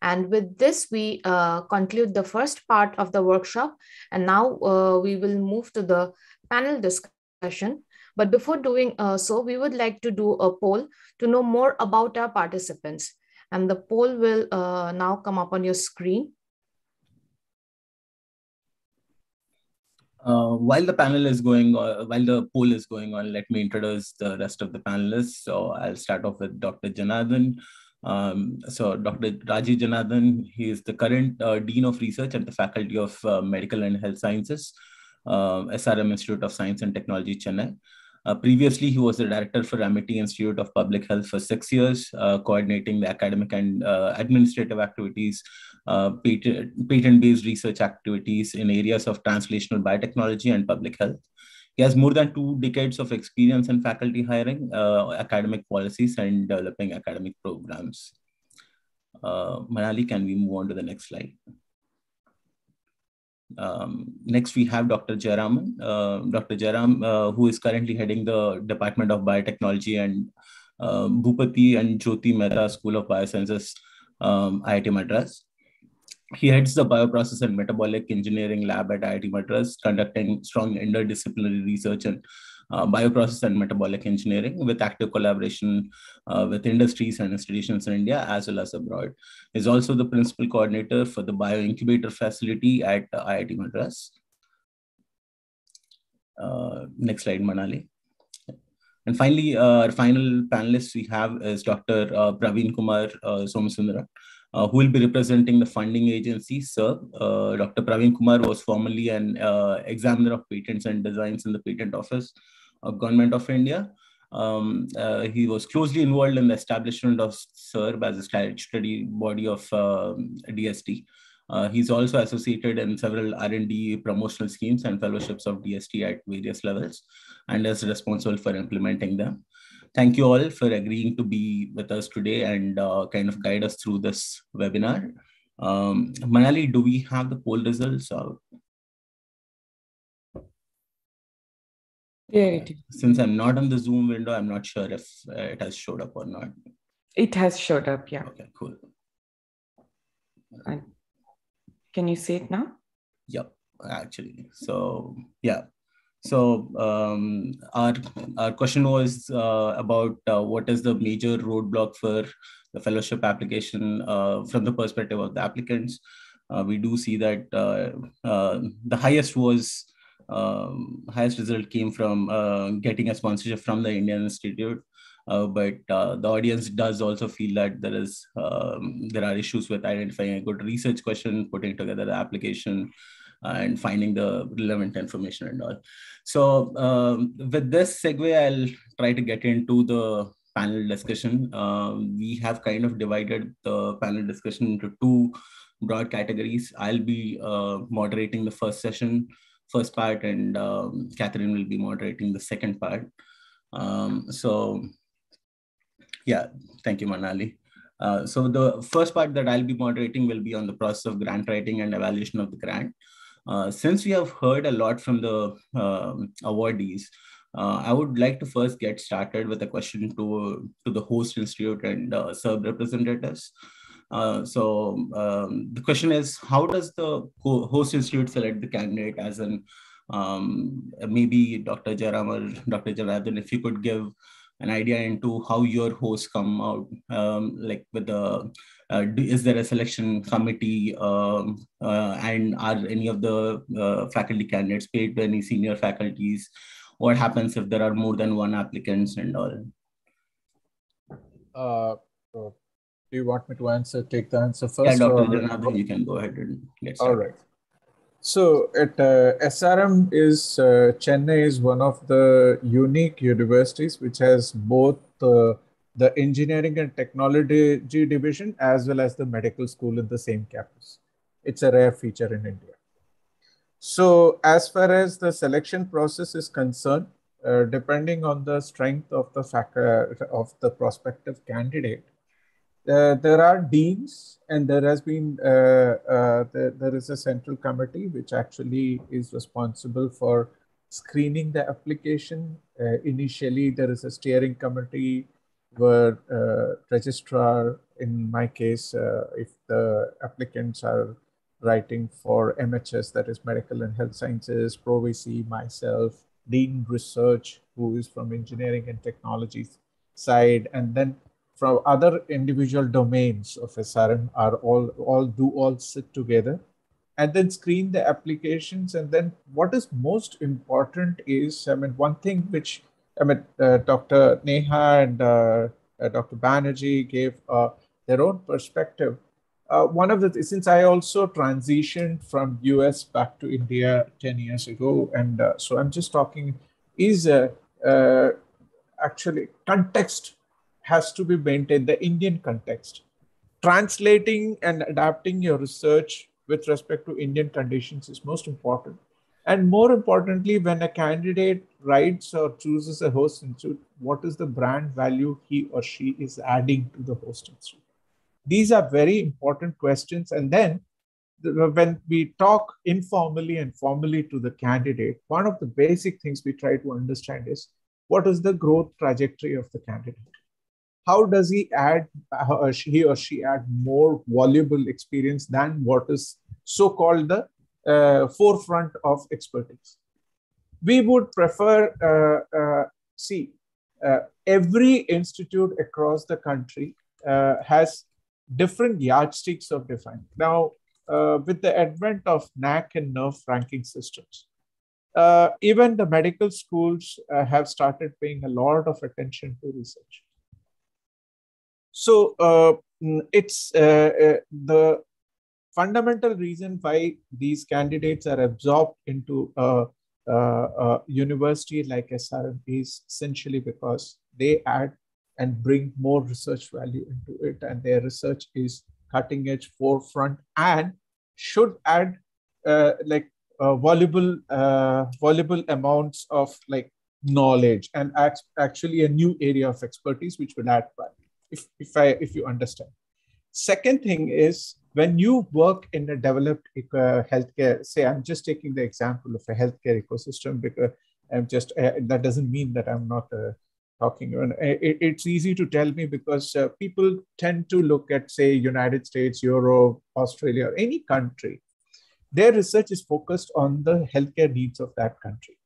And with this, we conclude the first part of the workshop. And now we will move to the panel discussion. But before doing so, we would like to do a poll to know more about our participants. And the poll will now come up on your screen. While the panel is going on, while the poll is going on, let me introduce the rest of the panelists. So I'll start off with Dr. Janardhan. So Dr. Raji Janardhan, he is the current Dean of Research at the Faculty of Medical and Health Sciences, SRM Institute of Science and Technology, Chennai. Previously, he was the director for Amity Institute of Public Health for 6 years, coordinating the academic and administrative activities, patent-based research activities in areas of translational biotechnology and public health. He has more than 2 decades of experience in faculty hiring, academic policies, and developing academic programs. Manali, can we move on to the next slide? Next, we have Dr. Jayaraman. Dr. Jayaram, who is currently heading the Department of Biotechnology and Bhupati and Jyoti Mehta School of Biosciences, IIT Madras. He heads the Bioprocess and Metabolic Engineering Lab at IIT Madras, conducting strong interdisciplinary research in bioprocess and metabolic engineering with active collaboration with industries and institutions in India as well as abroad. He is also the principal coordinator for the bioincubator facility at IIT Madras. Next slide, Manali. And finally, our final panelist we have is Dr. Praveen Kumar Somasundara. who will be representing the funding agency, SERB. Dr. Praveen Kumar was formerly an examiner of patents and designs in the Patent Office of Government of India. He was closely involved in the establishment of SERB as a statutory body of DST. He's also associated in several R&D promotional schemes and fellowships of DST at various levels and is responsible for implementing them. Thank you all for agreeing to be with us today and kind of guide us through this webinar. Manali, do we have the poll results? Yeah, since I'm not on the Zoom window, I'm not sure if it has showed up or not. it has showed up, yeah. Okay, cool. And can you see it now? Yep, actually. So, yeah. So our question was about what is the major roadblock for the fellowship application from the perspective of the applicants. We do see that the highest result came from getting a sponsorship from the Indian Institute. But the audience does also feel that there are issues with identifying a good research question, putting together the application, and finding the relevant information and all. So with this segue, I'll try to get into the panel discussion. We have kind of divided the panel discussion into two broad categories. I'll be moderating the first part, and Catherine will be moderating the second part. So yeah, thank you, Manali. So the first part that I'll be moderating will be on the process of grant writing and evaluation of the grant. Since we have heard a lot from the awardees, I would like to first get started with a question to the host institute and SERB representatives. So the question is, how does the host institute select the candidate? As in, maybe Dr. Jaram or Dr. Janardhan, if you could give an idea into how your hosts come out, like with the, is there a selection committee, and are any of the faculty candidates paid to any senior faculties? What happens if there are more than one applicants and all? Do you want me to take the answer first? Yeah, Dr. Janardhan, you can go ahead and get started. All right. So at SRM Chennai is one of the unique universities which has both the engineering and technology division as well as the medical school in the same campus. It's a rare feature in India. So as far as the selection process is concerned, depending on the strength of the prospective candidate, there are deans, and there has been there is a central committee which actually is responsible for screening the application. Initially, there is a steering committee where registrar, in my case, if the applicants are writing for MHS, that is Medical and Health Sciences, Pro VC, myself, Dean Research, who is from Engineering and Technology side, and then from other individual domains of SRM are all sit together and then screen the applications. And then what is most important is, one thing which, Dr. Neha and Dr. Banerjee gave their own perspective. Since I also transitioned from US back to India 10 years ago, and so I'm just talking, is actually context has to be maintained, the Indian context. Translating and adapting your research with respect to Indian conditions is most important. And more importantly, when a candidate writes or chooses a host institute, what is the brand value he or she is adding to the host institute? These are very important questions. And then when we talk informally and formally to the candidate, one of the basic things we try to understand is, what is the growth trajectory of the candidate? How does he or she add more valuable experience than what is so-called the forefront of expertise? We would prefer, every institute across the country has different yardsticks of defining. Now, with the advent of NAC and NERF ranking systems, even the medical schools have started paying a lot of attention to research. So it's the fundamental reason why these candidates are absorbed into a university like SRM is essentially because they add and bring more research value into it, and their research is cutting edge, forefront, and should add valuable amounts of like knowledge and actually a new area of expertise which would add value if you understand. Second thing is, when you work in a developed healthcare, say I'm just taking the example of a healthcare ecosystem because I'm just that doesn't mean that I'm not talking. It's easy to tell me because people tend to look at, say, United States, Europe, Australia, or any country. Their research is focused on the healthcare needs of that country.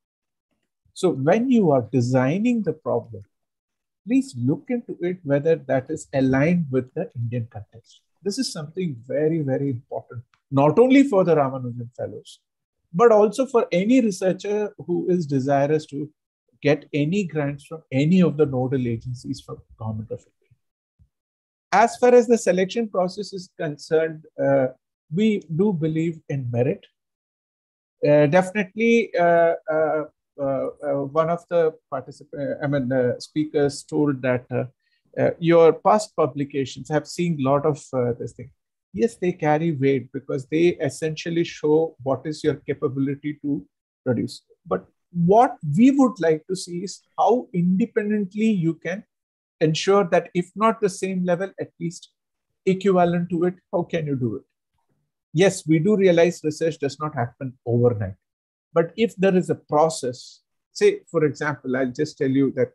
So when you are designing the problem, please look into it whether that is aligned with the Indian context. This is something very, very important, not only for the Ramanujan Fellows, but also for any researcher who is desirous to get any grants from any of the nodal agencies from the Government of India. As far as the selection process is concerned, we do believe in merit. Definitely, one of the speakers told that your past publications have seen a lot of this thing. Yes, they carry weight because they essentially show what is your capability to produce. But what we would like to see is how independently you can ensure that if not the same level, at least equivalent to it, how can you do it? Yes, we do realize research does not happen overnight. But if there is a process, say, for example, I'll just tell you that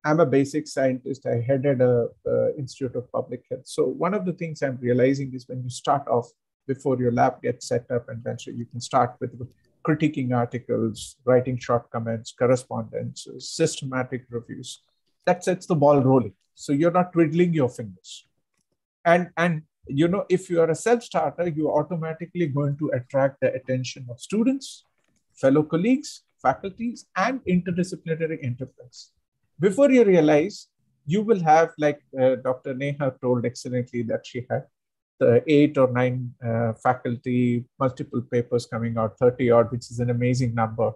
I'm a basic scientist. I headed a Institute of Public Health. So one of the things I'm realizing is when you start off before your lab gets set up, and then so you can start with critiquing articles, writing short comments, correspondences, systematic reviews. That sets the ball rolling. So you're not twiddling your fingers. And you know, if you are a self-starter, you are automatically going to attract the attention of students, fellow colleagues, faculties, and interdisciplinary enterprise. Before you realize, you will have, like Dr. Neha told excellently, that she had 8 or 9 faculty, multiple papers coming out, 30 odd, which is an amazing number,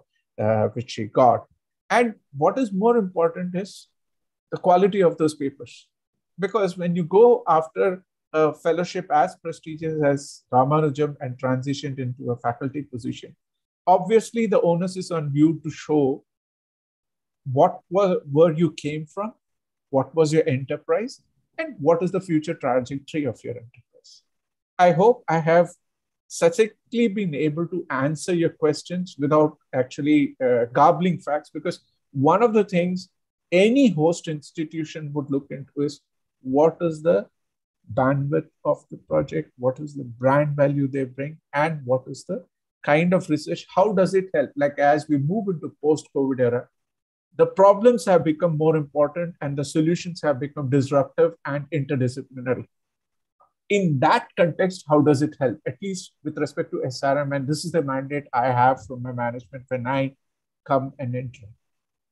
which she got. And what is more important is the quality of those papers. Because when you go after a fellowship as prestigious as Ramanujan and transitioned into a faculty position, obviously the onus is on you to show where you came from, what was your enterprise, and what is the future trajectory of your enterprise. I hope I have succinctly been able to answer your questions without actually garbling facts, because one of the things any host institution would look into is what is the bandwidth of the project, what is the brand value they bring, and what is the kind of research, how does it help? Like as we move into post-COVID era, the problems have become more important and the solutions have become disruptive and interdisciplinary. In that context, how does it help? At least with respect to SRM, and this is the mandate I have from my management when I come and enter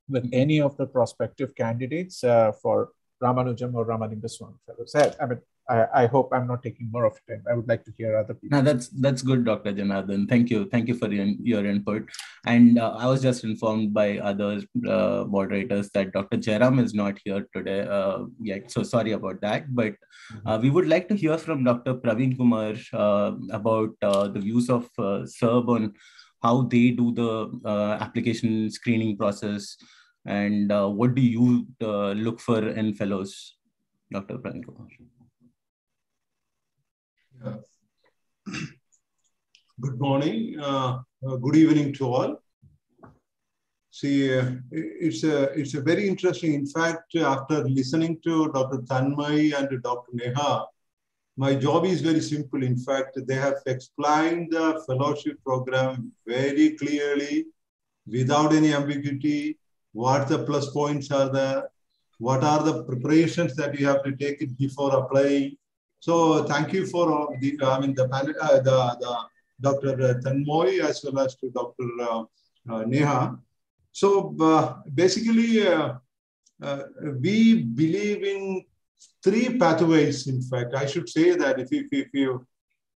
with any of the prospective candidates for Ramanujan or Ramanujan Fellows. I mean, I hope I'm not taking more of your time. I would like to hear other people. No, that's good, Dr. Janardhan. Thank you for your input. And I was just informed by other moderators that Dr. Jairam is not here today yet. So sorry about that. But we would like to hear from Dr. Praveen Kumar about the views of SERB on how they do the application screening process, and what do you look for in fellows, Dr. Praveen Kumar? Good morning, good evening to all. See, it's a very interesting. In fact, after listening to Dr. Tanmay and Dr. Neha, my job is very simple. In fact, they have explained the fellowship program very clearly, without any ambiguity. What the plus points are there? What are the preparations that you have to take it before applying? So thank you for the Dr. Tanmoy as well as to Dr. Neha. So basically, we believe in three pathways. In fact, I should say that if you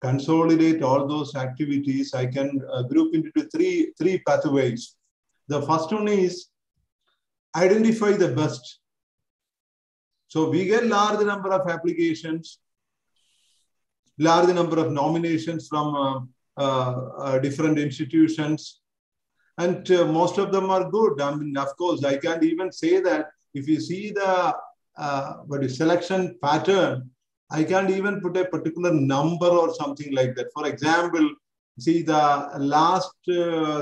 consolidate all those activities, I can group into three pathways. The first one is identify the best. So we get large number of applications, large number of nominations from different institutions, and most of them are good. I mean, of course, I can't even say that if you see the selection pattern, I can't even put a particular number or something like that. For example, see the last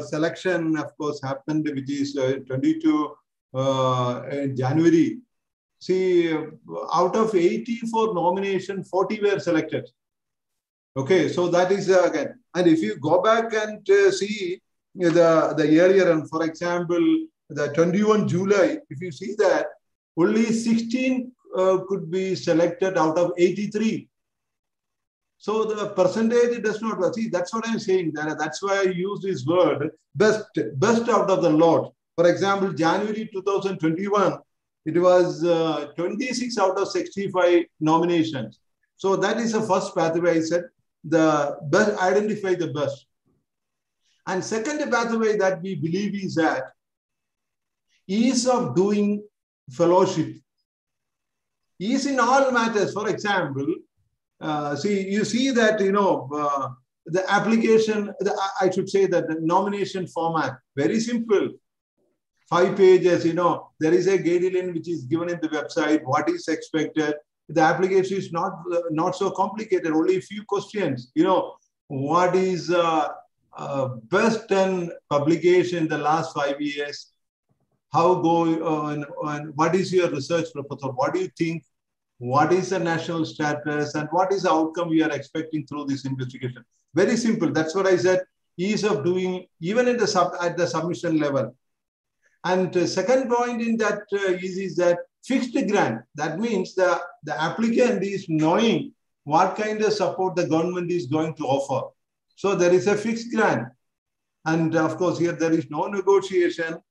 selection, of course, happened, which is 22 in January. See, out of 84 nominations, 40 were selected. Okay, so that is again. And if you go back and see the earlier, and for example, the 21 July, if you see that, only 16 could be selected out of 83. So the percentage does not, see, that's what I'm saying. That's why I use this word, best out of the lot. For example, January 2021, it was 26 out of 65 nominations. So that is the first pathway. I said, the best, identify the best. And second pathway that we believe is that ease of doing fellowship. Ease in all matters. For example, you see that, the application, I should say that the nomination format, very simple. 5 pages, there is a guideline which is given in the website, what is expected. The application is not so complicated, only a few questions. What is best 10 publication in the last 5 years? How and what is your research proposal? What do you think? What is the national status and what is the outcome we are expecting through this investigation? Very simple. That's what I said. Ease of doing, even at the submission level. And second point in that is that fixed grant. That means the applicant is knowing what kind of support the government is going to offer. So there is a fixed grant. And of course, here there is no negotiation.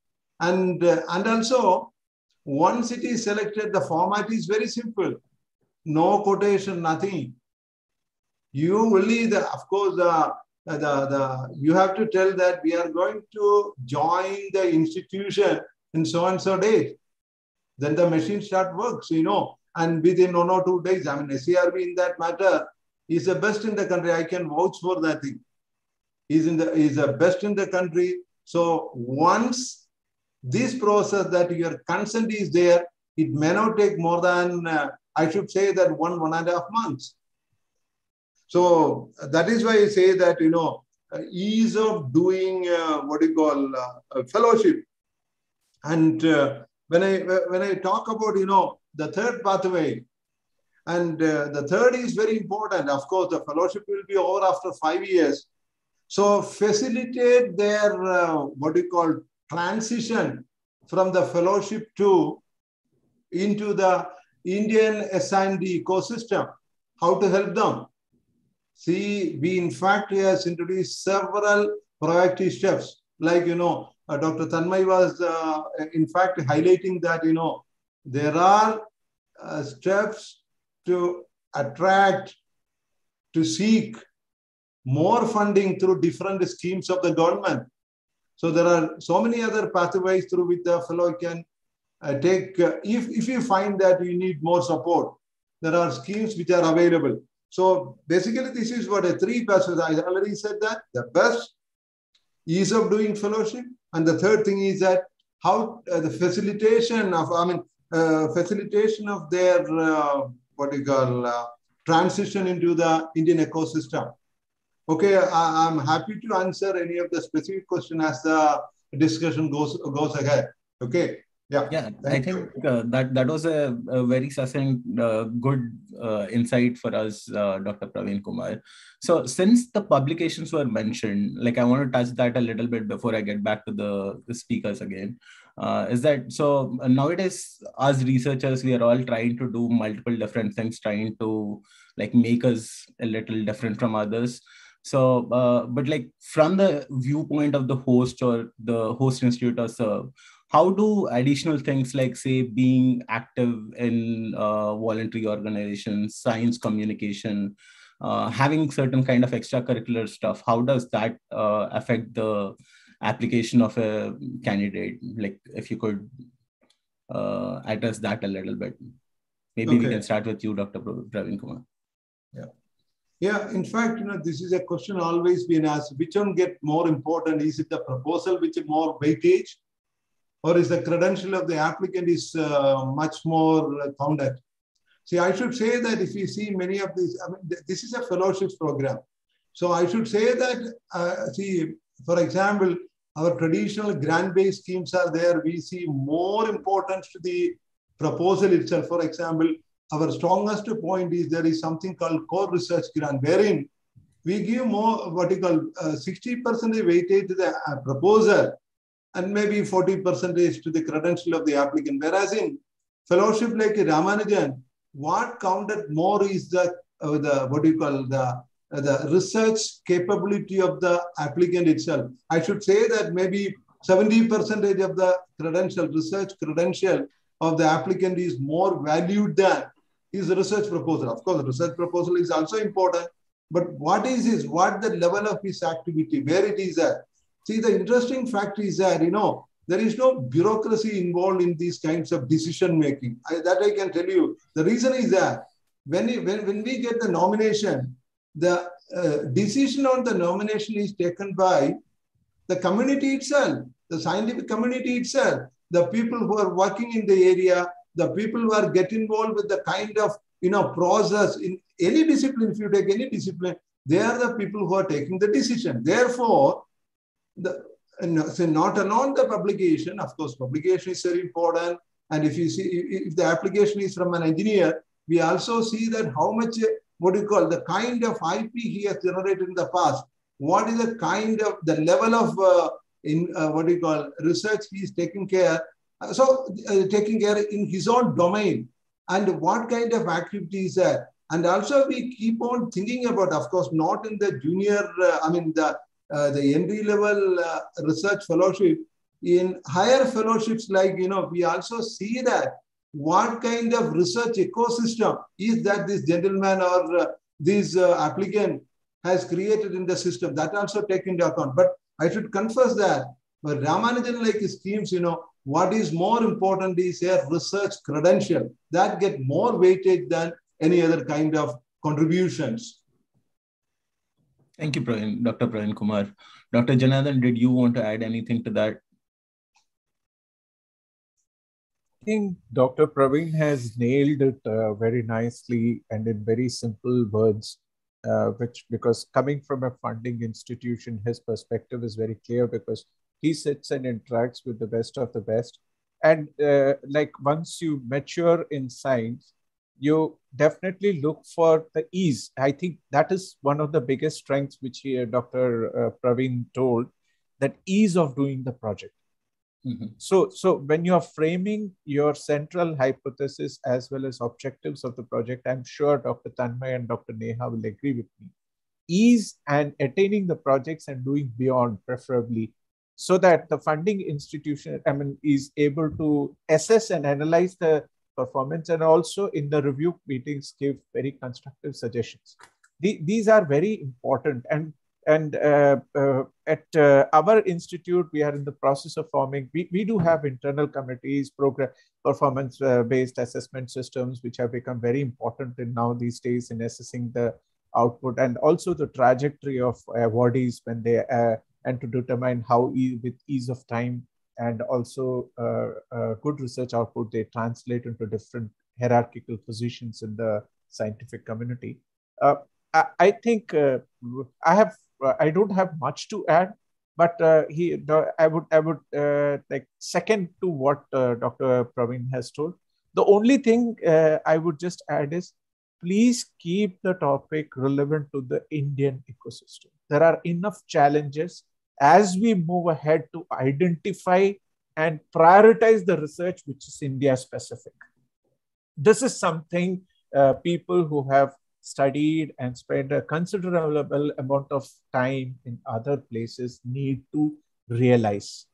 And also, once it is selected, the format is very simple. No quotation, nothing. You only, of course, you have to tell that we are going to join the institution in so-and-so date. Then the machine start works, and within 1 or 2 days, I mean, SERB in that matter is the best in the country. I can vouch for that thing. He's the best in the country. So once this process that your consent is there, it may not take more than, I should say that 1.5 months. So that is why I say that, ease of doing fellowship. And when I talk about, the third pathway, and the third is very important. Of course, the fellowship will be over after 5 years. So facilitate their, transition from the fellowship into the Indian S&D ecosystem. How to help them? See, we in fact has introduced several proactive steps. Like, Dr. Tanmay was in fact highlighting that, there are steps to attract, to seek more funding through different schemes of the government. So there are so many other pathways through which the fellow can take, if you find that you need more support, there are schemes which are available. So basically this is what a 3 pathways, I already said that, the best, ease of doing fellowship. And the third thing is that how the facilitation of their, transition into the Indian ecosystem. Okay, I'm happy to answer any of the specific question as the discussion goes ahead. Okay. Yeah. I think that was a very succinct, good insight for us, Dr. Praveen Kumar. So since the publications were mentioned, like I want to touch that a little bit before I get back to the speakers again. Is that so nowadays as researchers, we are all trying to do multiple different things, trying to like make us a little different from others. So, but like from the viewpoint of the host or the host institute or SERB, how do additional things like, say, being active in voluntary organizations, science communication, having certain kind of extracurricular stuff, how does that affect the application of a candidate? Like, if you could address that a little bit. Maybe we can start with you, Dr. Praveen Kumar. Yeah. Yeah, in fact, this is a question always been asked. Which one get more important? Is it the proposal which is more weightage, or is the credential of the applicant is much more counted? See, I should say that if you see many of these, I mean, this is a fellowships program. So I should say that, see, for example, our traditional grant-based schemes are there. We see more importance to the proposal itself. For example, our strongest point is there is something called core research grant, wherein we give more, what you call 60% weightage to the proposal and maybe 40% to the credential of the applicant. Whereas in fellowship like Ramanujan, what counted more is the what do you call the research capability of the applicant itself. I should say that maybe 70% of the research credential of the applicant is more valued than his research proposal. Of course, the research proposal is also important, but what is what the level of his activity, where it is at. See, the interesting fact is that, there is no bureaucracy involved in these kinds of decision making. That I can tell you. The reason is that when we get the nomination, the decision on the nomination is taken by the community itself, the scientific community itself, the people who are working in the area, the people who are get involved with the kind of process in any discipline. If you take any discipline, they are the people who are taking the decision. Therefore, so not alone the publication. Of course, publication is very important. And if you see, if the application is from an engineer, we also see that how much, what do you call, the kind of IP he has generated in the past. What is the kind of, the level of, what do you call, research he is taking care. Taking care in his own domain, and what kind of activities are. And also we keep on thinking about, of course, not in the junior, the entry level research fellowship, in higher fellowships, like, we also see that what kind of research ecosystem is that this gentleman or this applicant has created in the system. That also taken into account. But I should confess that, but Ramanujan like schemes, what is more important is a research credential that get more weightage than any other kind of contributions. Thank you, Dr. Praveen Kumar. Dr. Janardhan, did you want to add anything to that? I think Dr. Praveen has nailed it very nicely and in very simple words, because coming from a funding institution, his perspective is very clear, because he sits and interacts with the best of the best. And like once you mature in science, you definitely look for the ease. I think that is one of the biggest strengths which Dr. Praveen told, that ease of doing the project. Mm-hmm. So when you are framing your central hypothesis as well as objectives of the project, I'm sure Dr. Tanmay and Dr. Neha will agree with me. Ease and attaining the projects and doing beyond, preferably, so that the funding institution, is able to assess and analyze the performance, and also in the review meetings give very constructive suggestions. These are very important. And at our institute, we are in the process of forming, we do have internal committees, program performance-based assessment systems, which have become very important in now these days in assessing the output and also the trajectory of awardees when they and to determine how with ease of time and also good research output they translate into different hierarchical positions in the scientific community. I think I don't have much to add, but I would like second to what Dr. Praveen has told. The only thing I would just add is, please keep the topic relevant to the Indian ecosystem. There are enough challenges as we move ahead to identify and prioritize the research which is India specific. This is something people who have studied and spent a considerable amount of time in other places need to realize.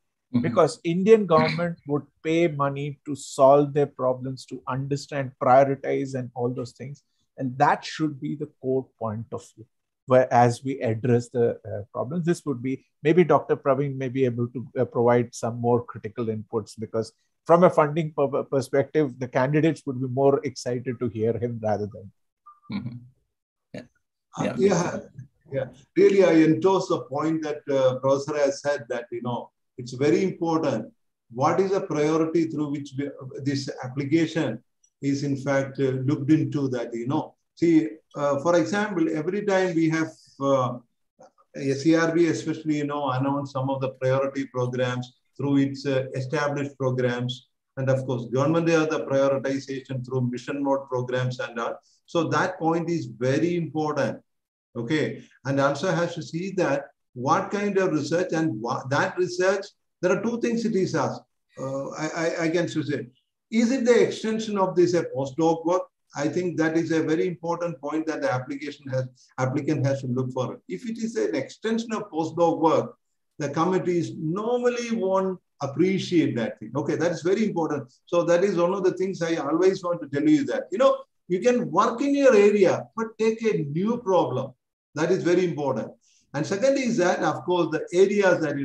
because Indian government would pay money to solve their problems, to understand, prioritize, and all those things. And that should be the core point of view. Where as we address the problems, this would be, maybe Dr. Praveen may be able to provide some more critical inputs, because from a funding perspective, the candidates would be more excited to hear him rather than. Yeah. Really, I endorse the point that Professor has said that, it's very important. What is the priority through which this application is in fact looked into that, See, for example, every time we have SERB especially, announce some of the priority programs through its established programs. And of course, government, they have the prioritization through mission mode programs and all. So that point is very important. Okay. And also has to see that what kind of research and that research, there are two things it is asked. I can say, is it the extension of this a postdoc work? I think that is a very important point that the applicant has to look for. If it is an extension of postdoc work, the committees normally won't appreciate that thing. Okay, that is very important. So that is one of the things I always want to tell you that, you can work in your area, but take a new problem. That is very important. And second is that, of course, the areas that,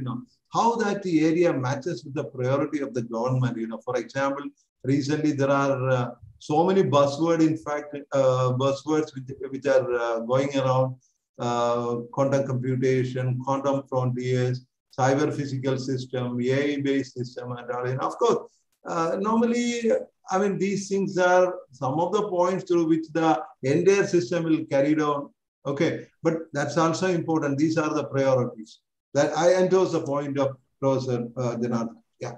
how that the area matches with the priority of the government. For example, recently there are so many buzzwords, in fact, buzzwords which are going around, quantum computation, quantum frontiers, cyber physical system, AI-based system, and all. And of course, normally, these things are some of the points through which the entire system will carry down. Okay, but that's also important. These are the priorities. That I endorse the point of Professor Janardhan. Yeah.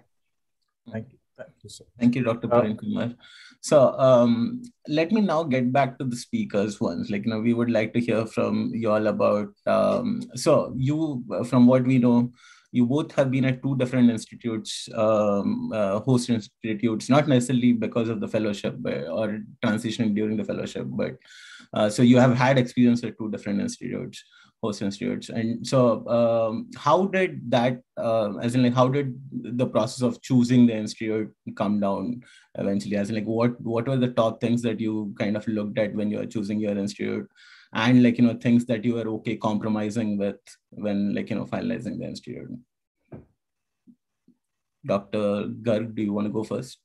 Thank you. Thank you, sir. Thank you, Dr. Praveen Kumar. So let me now get back to the speakers once. We would like to hear from you all about, so you, from what we know, you both have been at two different institutes, host institutes, not necessarily because of the fellowship or transitioning during the fellowship, but so you have had experience at two different institutes, host institutes. And so how did that, how did the process of choosing the institute come down eventually? What were the top things that you kind of looked at when you were choosing your institute? And things that you were okay compromising with when finalizing the institute. Dr. Garg, do you want to go first?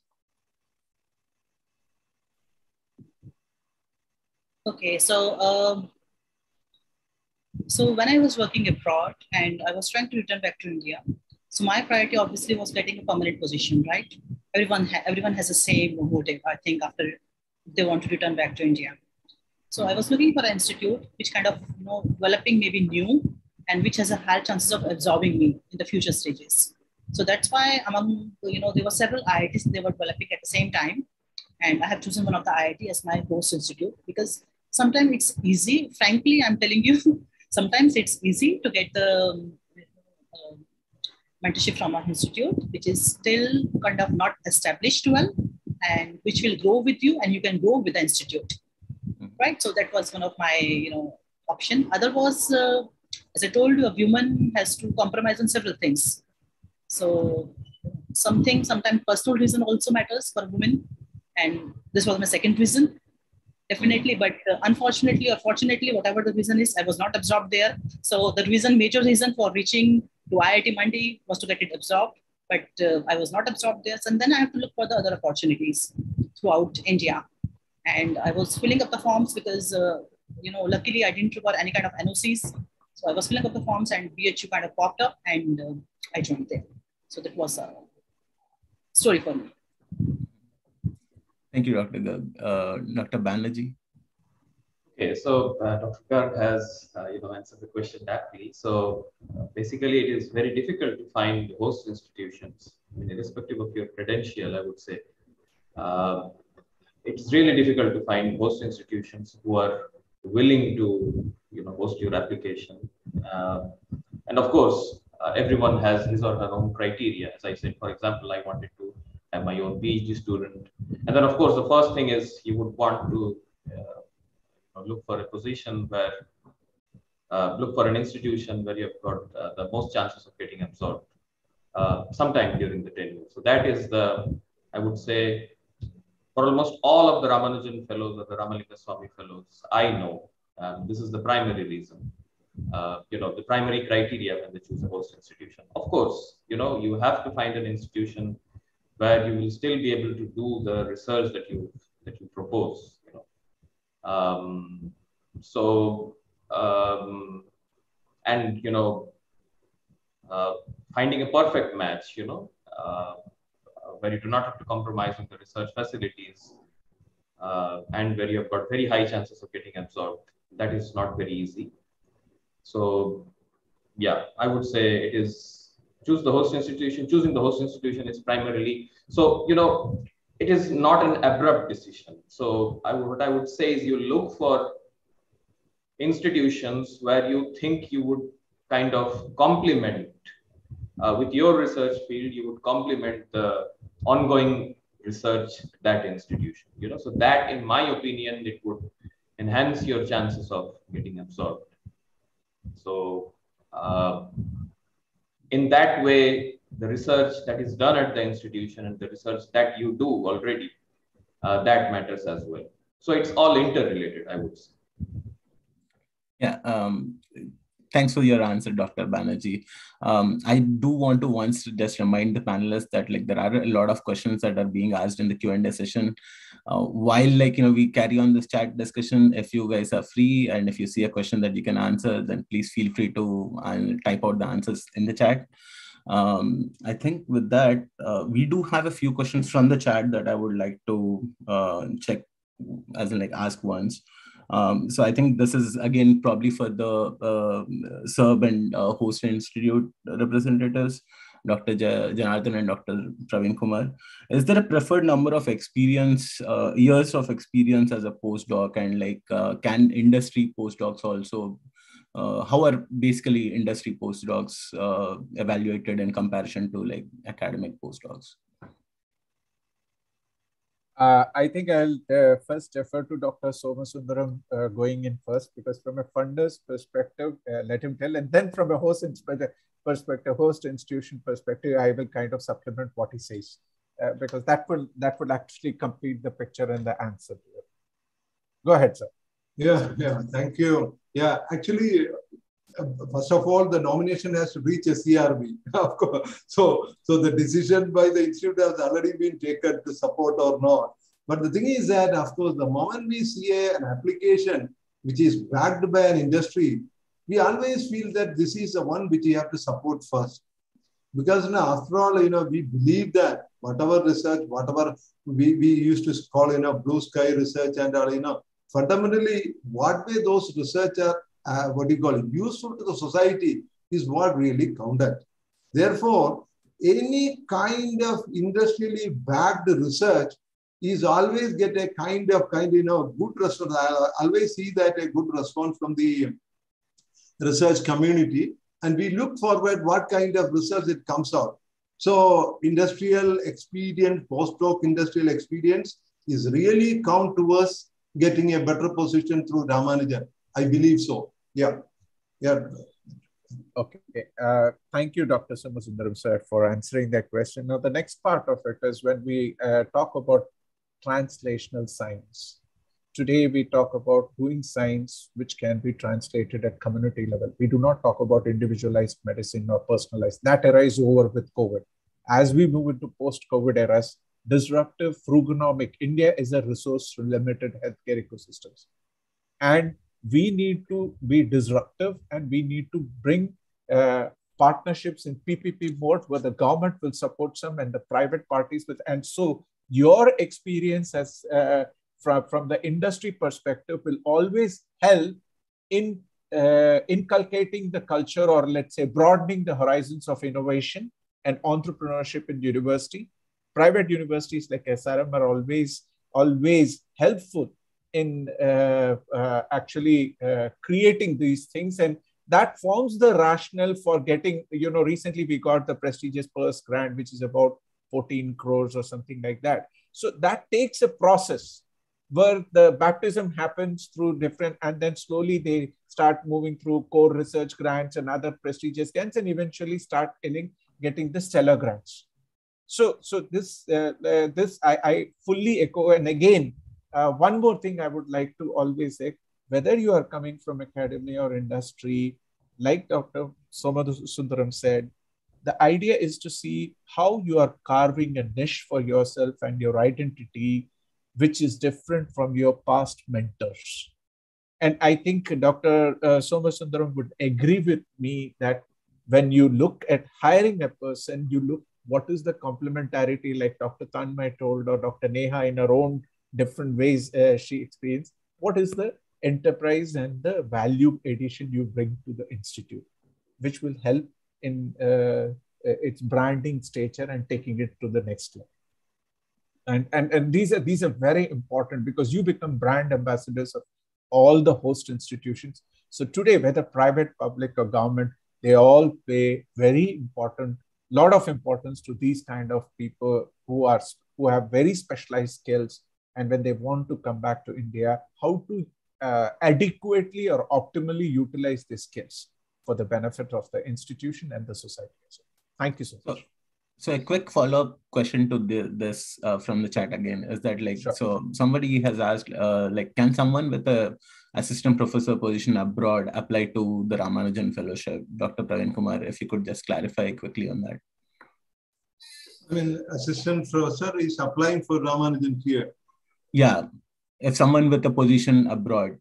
Okay, so when I was working abroad and I was trying to return back to India, so my priority obviously was getting a permanent position, right? Everyone has the same motive, I think, after they want to return back to India. So I was looking for an institute which kind of, developing maybe new and which has a high chances of absorbing me in the future stages. So that's why among, there were several IITs they were developing at the same time. And I have chosen one of the IIT as my host institute because sometimes it's easy. Frankly, I'm telling you, sometimes it's easy to get the mentorship from our institute, which is still kind of not established well and which will grow with you and you can grow with the institute. Right. So that was one of my, option. Other was, as I told you, a human has to compromise on several things. So sometimes personal reason also matters for a woman. And this was my second reason, definitely. But unfortunately or fortunately, whatever the reason is, I was not absorbed there. So the major reason for reaching to IIT Mandi was to get it absorbed. But I was not absorbed there. And then I have to look for the other opportunities throughout India. And I was filling up the forms because, luckily I didn't require any kind of NOCs. So I was filling up the forms and BHU kind of popped up and I joined there. So that was a story for me. Thank you, Dr. Garg. Dr. Banerjee. Okay, so Dr. Garg has answered the question aptly. So basically, it is very difficult to find host institutions, irrespective of your credential, I would say. It's really difficult to find host institutions who are willing to host your application. And of course, everyone has his or her own criteria. As I said, for example, I wanted to have my own PhD student. And then, of course, the first thing is you would want to look for a position where, look for an institution where you've got the most chances of getting absorbed. sometime during the tenure. So that is the, I would say, for almost all of the Ramanujan Fellows or the Ramalingam Swami Fellows I know, this is the primary reason. The primary criteria when they choose a host institution. Of course, you have to find an institution where you will still be able to do the research that you propose. So and finding a perfect match, where you do not have to compromise on the research facilities, and where you have got very high chances of getting absorbed. That is not very easy. So yeah, I would say it is choosing the host institution is primarily, so it is not an abrupt decision. So what I would say is you look for institutions where you think you would kind of complement with your research field, you would complement the ongoing research at that institution. So that, in my opinion, it would enhance your chances of getting absorbed. So in that way, the research that is done at the institution and the research that you do already, that matters as well. So it's all interrelated, I would say. Yeah. Thanks for your answer, Dr. Banerjee. I do want to once just remind the panelists that there are a lot of questions that are being asked in the Q&A session. While we carry on this chat discussion, if you guys are free and if you see a question that you can answer, then please feel free to type out the answers in the chat. I think with that, we do have a few questions from the chat that I would like to check, as in ask once. So I think this is again probably for the SERB and host institute representatives, Dr. Janardhan and Dr. Praveen Kumar. Is there a preferred number of years of experience as a postdoc, and can industry postdocs also? How are basically industry postdocs evaluated in comparison to academic postdocs? I think I'll first defer to Dr. Somasundaram going in first, because from a funder's perspective, let him tell, and then from a host institution perspective, I will kind of supplement what he says, because that will actually complete the picture and the answer. Go ahead, sir. Yeah, thank you. Yeah, actually, first of all, the nomination has to reach a CRB, of course. So the decision by the institute has already been taken to support or not. But the thing is that, of course, the moment we see an application which is backed by an industry, we always feel that this is the one which we have to support first. Because after all, we believe that whatever research, whatever we used to call, blue sky research and all, fundamentally, what way those research are, useful to the society is what really counted. Therefore, any kind of industrially backed research is always get a kind of good response. I always see that a good response from the research community, and we look forward what kind of research it comes out. So industrial experience, postdoc industrial experience is really count towards getting a better position through Ramanujan. I believe so. Yeah. Okay. Thank you, Dr. Somasundaram, sir, for answering that question. Now, the next part of it is when we talk about translational science. Today, we talk about doing science which can be translated at community level. We do not talk about individualized medicine or personalized. That era is over with COVID. As we move into post-COVID eras, disruptive, frugonomic, India is a resource-limited healthcare ecosystems. And we need to be disruptive, and we need to bring partnerships in PPP mode where the government will support some and the private parties with. And so your experience as from the industry perspective will always help in inculcating the culture, or let's say broadening the horizons of innovation and entrepreneurship in university. Private universities like SRM are always helpful in actually creating these things, and that forms the rationale for getting, recently we got the prestigious PERS grant, which is about 14 crores or something like that. So that takes a process where the baptism happens through different, and then slowly they start moving through core research grants and other prestigious grants, and eventually start getting getting the stellar grants. So this I fully echo. And again, one more thing I would like to always say, whether you are coming from academia or industry, like Dr. Somasundaram said, the idea is to see how you are carving a niche for yourself and your identity, which is different from your past mentors. And I think Dr. Somasundaram would agree with me that when you look at hiring a person, you look what is the complementarity, like Dr. Tanmay told, or Dr. Neha in her own different ways she experienced. What is the enterprise and the value addition you bring to the institute, which will help in its branding stature and taking it to the next level. And these are very important, because you become brand ambassadors of all the host institutions. So today, whether private, public, or government, they all pay very important, lot of importance to these kind of people who have very specialized skills, and when they want to come back to India, how to adequately or optimally utilize these skills for the benefit of the institution and the society. So, thank you so much. So a quick follow-up question to this from the chat again is that, like, sure. So somebody has asked, like, can someone with a assistant professor position abroad apply to the Ramanujan Fellowship? Dr. Praveen Kumar, if you could just clarify quickly on that. I mean, assistant professor is applying for Ramanujan here. Yeah, if someone with a position abroad.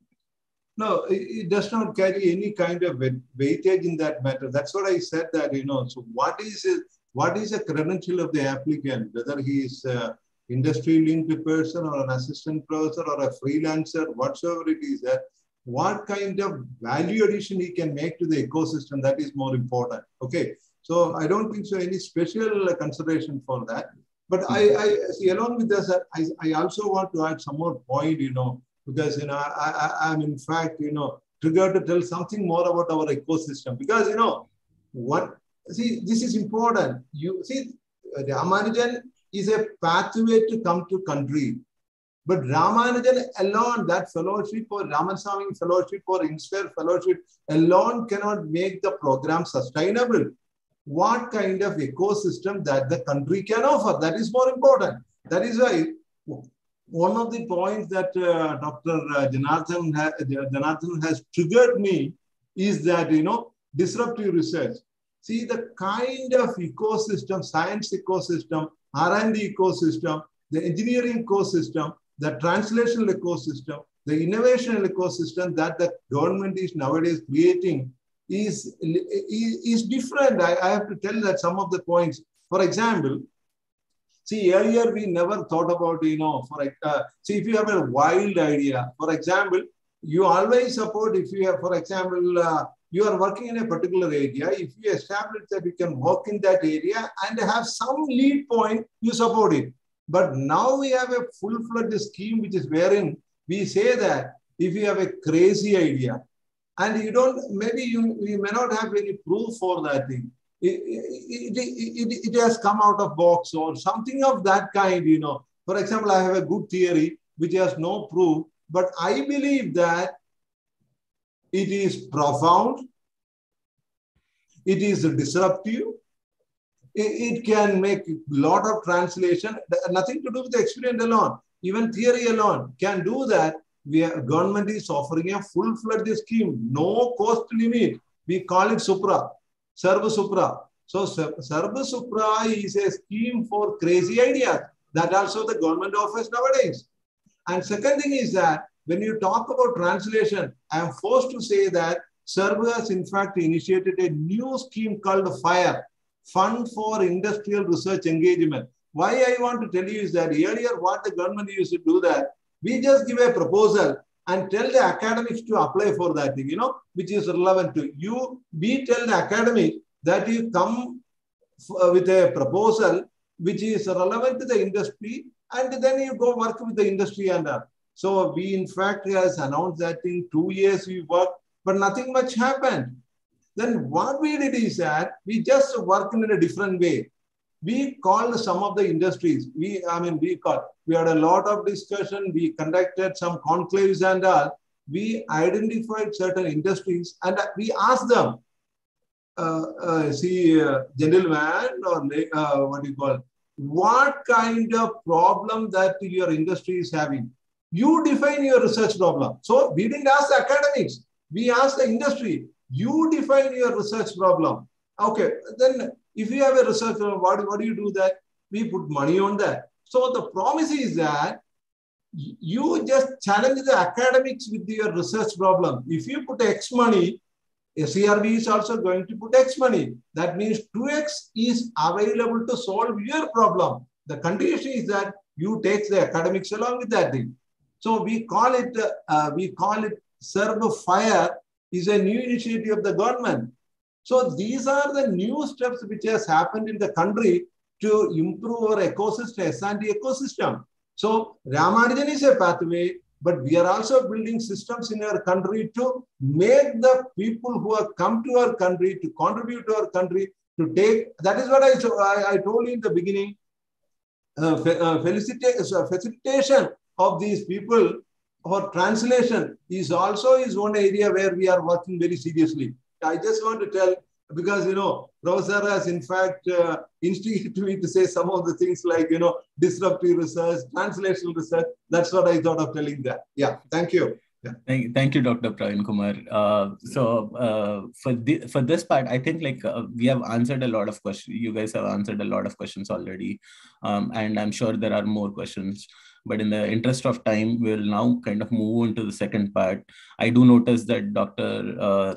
No, it does not carry any kind of weightage in that matter. That's what I said that, so what is it? What is the credential of the applicant, whether he is an industry-linked person or an assistant professor or a freelancer, whatsoever it is, that what kind of value addition he can make to the ecosystem, that is more important. Okay, so I don't think so any special consideration for that. But I see, along with this, I also want to add some more point, because, I'm in fact, triggered to tell something more about our ecosystem, because, see, this is important. You see, Ramanujan is a pathway to come to country. But Ramanujan alone, that fellowship or Ramanujan Fellowship or INSPIRE Fellowship alone cannot make the program sustainable. What kind of ecosystem that the country can offer, that is more important. That is why one of the points that Dr. Janardhan has triggered me is that, disruptive research. See, the kind of ecosystem, science ecosystem, R&D ecosystem, the engineering ecosystem, the translational ecosystem, the innovational ecosystem that the government is nowadays creating is different. I have to tell that some of the points. For example, see, earlier we never thought about, see, if you have a wild idea, for example, you always support if you have, for example, you are working in a particular area, if you establish that you can work in that area and have some lead point, you support it. But now we have a full-fledged scheme, which is wherein we say that if you have a crazy idea and you don't, maybe you may not have any proof for that thing. It has come out of box or something of that kind, For example, I have a good theory which has no proof, but I believe that it is profound, it is disruptive, it can make a lot of translation, nothing to do with the experience alone, even theory alone can do that. Government is offering a full-fledged scheme, no cost limit. We call it Supra, SERB Supra. So SERB Supra is a scheme for crazy ideas that also the government offers nowadays. And second thing is that when you talk about translation, I am forced to say that SERB has in fact initiated a new scheme called FIRE, Fund for Industrial Research Engagement. Why I want to tell you is that earlier what the government used to do that, we just give a proposal and tell the academics to apply for that thing, which is relevant to you. We tell the academic that you come with a proposal which is relevant to the industry, and then you go work with the industry and all. So we in fact has announced that in 2 years we worked, but nothing much happened. Then what we did is that we just worked in a different way. We called some of the industries. We had a lot of discussion. We conducted some conclaves and all. We identified certain industries and we asked them, gentleman, or what do you call, what kind of problem that your industry is having. You define your research problem. So we didn't ask the academics. We asked the industry. You define your research problem. Okay, then if you have a research problem, what do you do that? We put money on that. So the promise is that you just challenge the academics with your research problem. If you put X money, SERB is also going to put X money. That means 2X is available to solve your problem. The condition is that you take the academics along with that thing. So we call it SERB FIRE is a new initiative of the government. So these are the new steps which has happened in the country to improve our ecosystem, S&D ecosystem. So Ramanujan is a pathway, but we are also building systems in our country to make the people who have come to our country to contribute to our country to take. That is what I told you in the beginning. Facilitation of these people or translation is also one area where we are working very seriously. I just want to tell, because, Professor has in fact instigated me to say some of the things like, disruptive research, translational research. That's what I thought of telling that. Yeah, thank you. Yeah. Thank you, Dr. Praveen Kumar. For this part, I think we have answered a lot of questions. You guys have answered a lot of questions already. And I'm sure there are more questions. But in the interest of time, we'll now kind of move on to the second part. I do notice that Dr.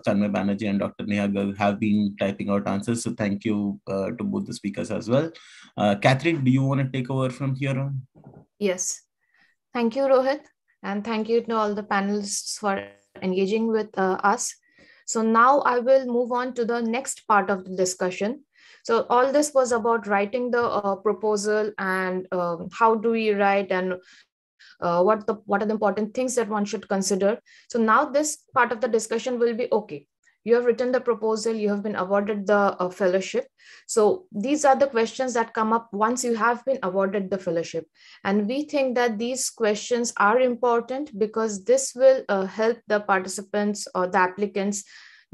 Tanmay Banerjee and Dr. Neha Garg have been typing out answers. So thank you to both the speakers as well. Catherine, do you want to take over from here on? Yes. Thank you, Rohit. And thank you to all the panelists for engaging with us. So now I will move on to the next part of the discussion. So all this was about writing the proposal and how do we write and what are the important things that one should consider. So now this part of the discussion will be, okay, you have written the proposal, you have been awarded the fellowship. So these are the questions that come up once you have been awarded the fellowship. And we think that these questions are important because this will help the participants or the applicants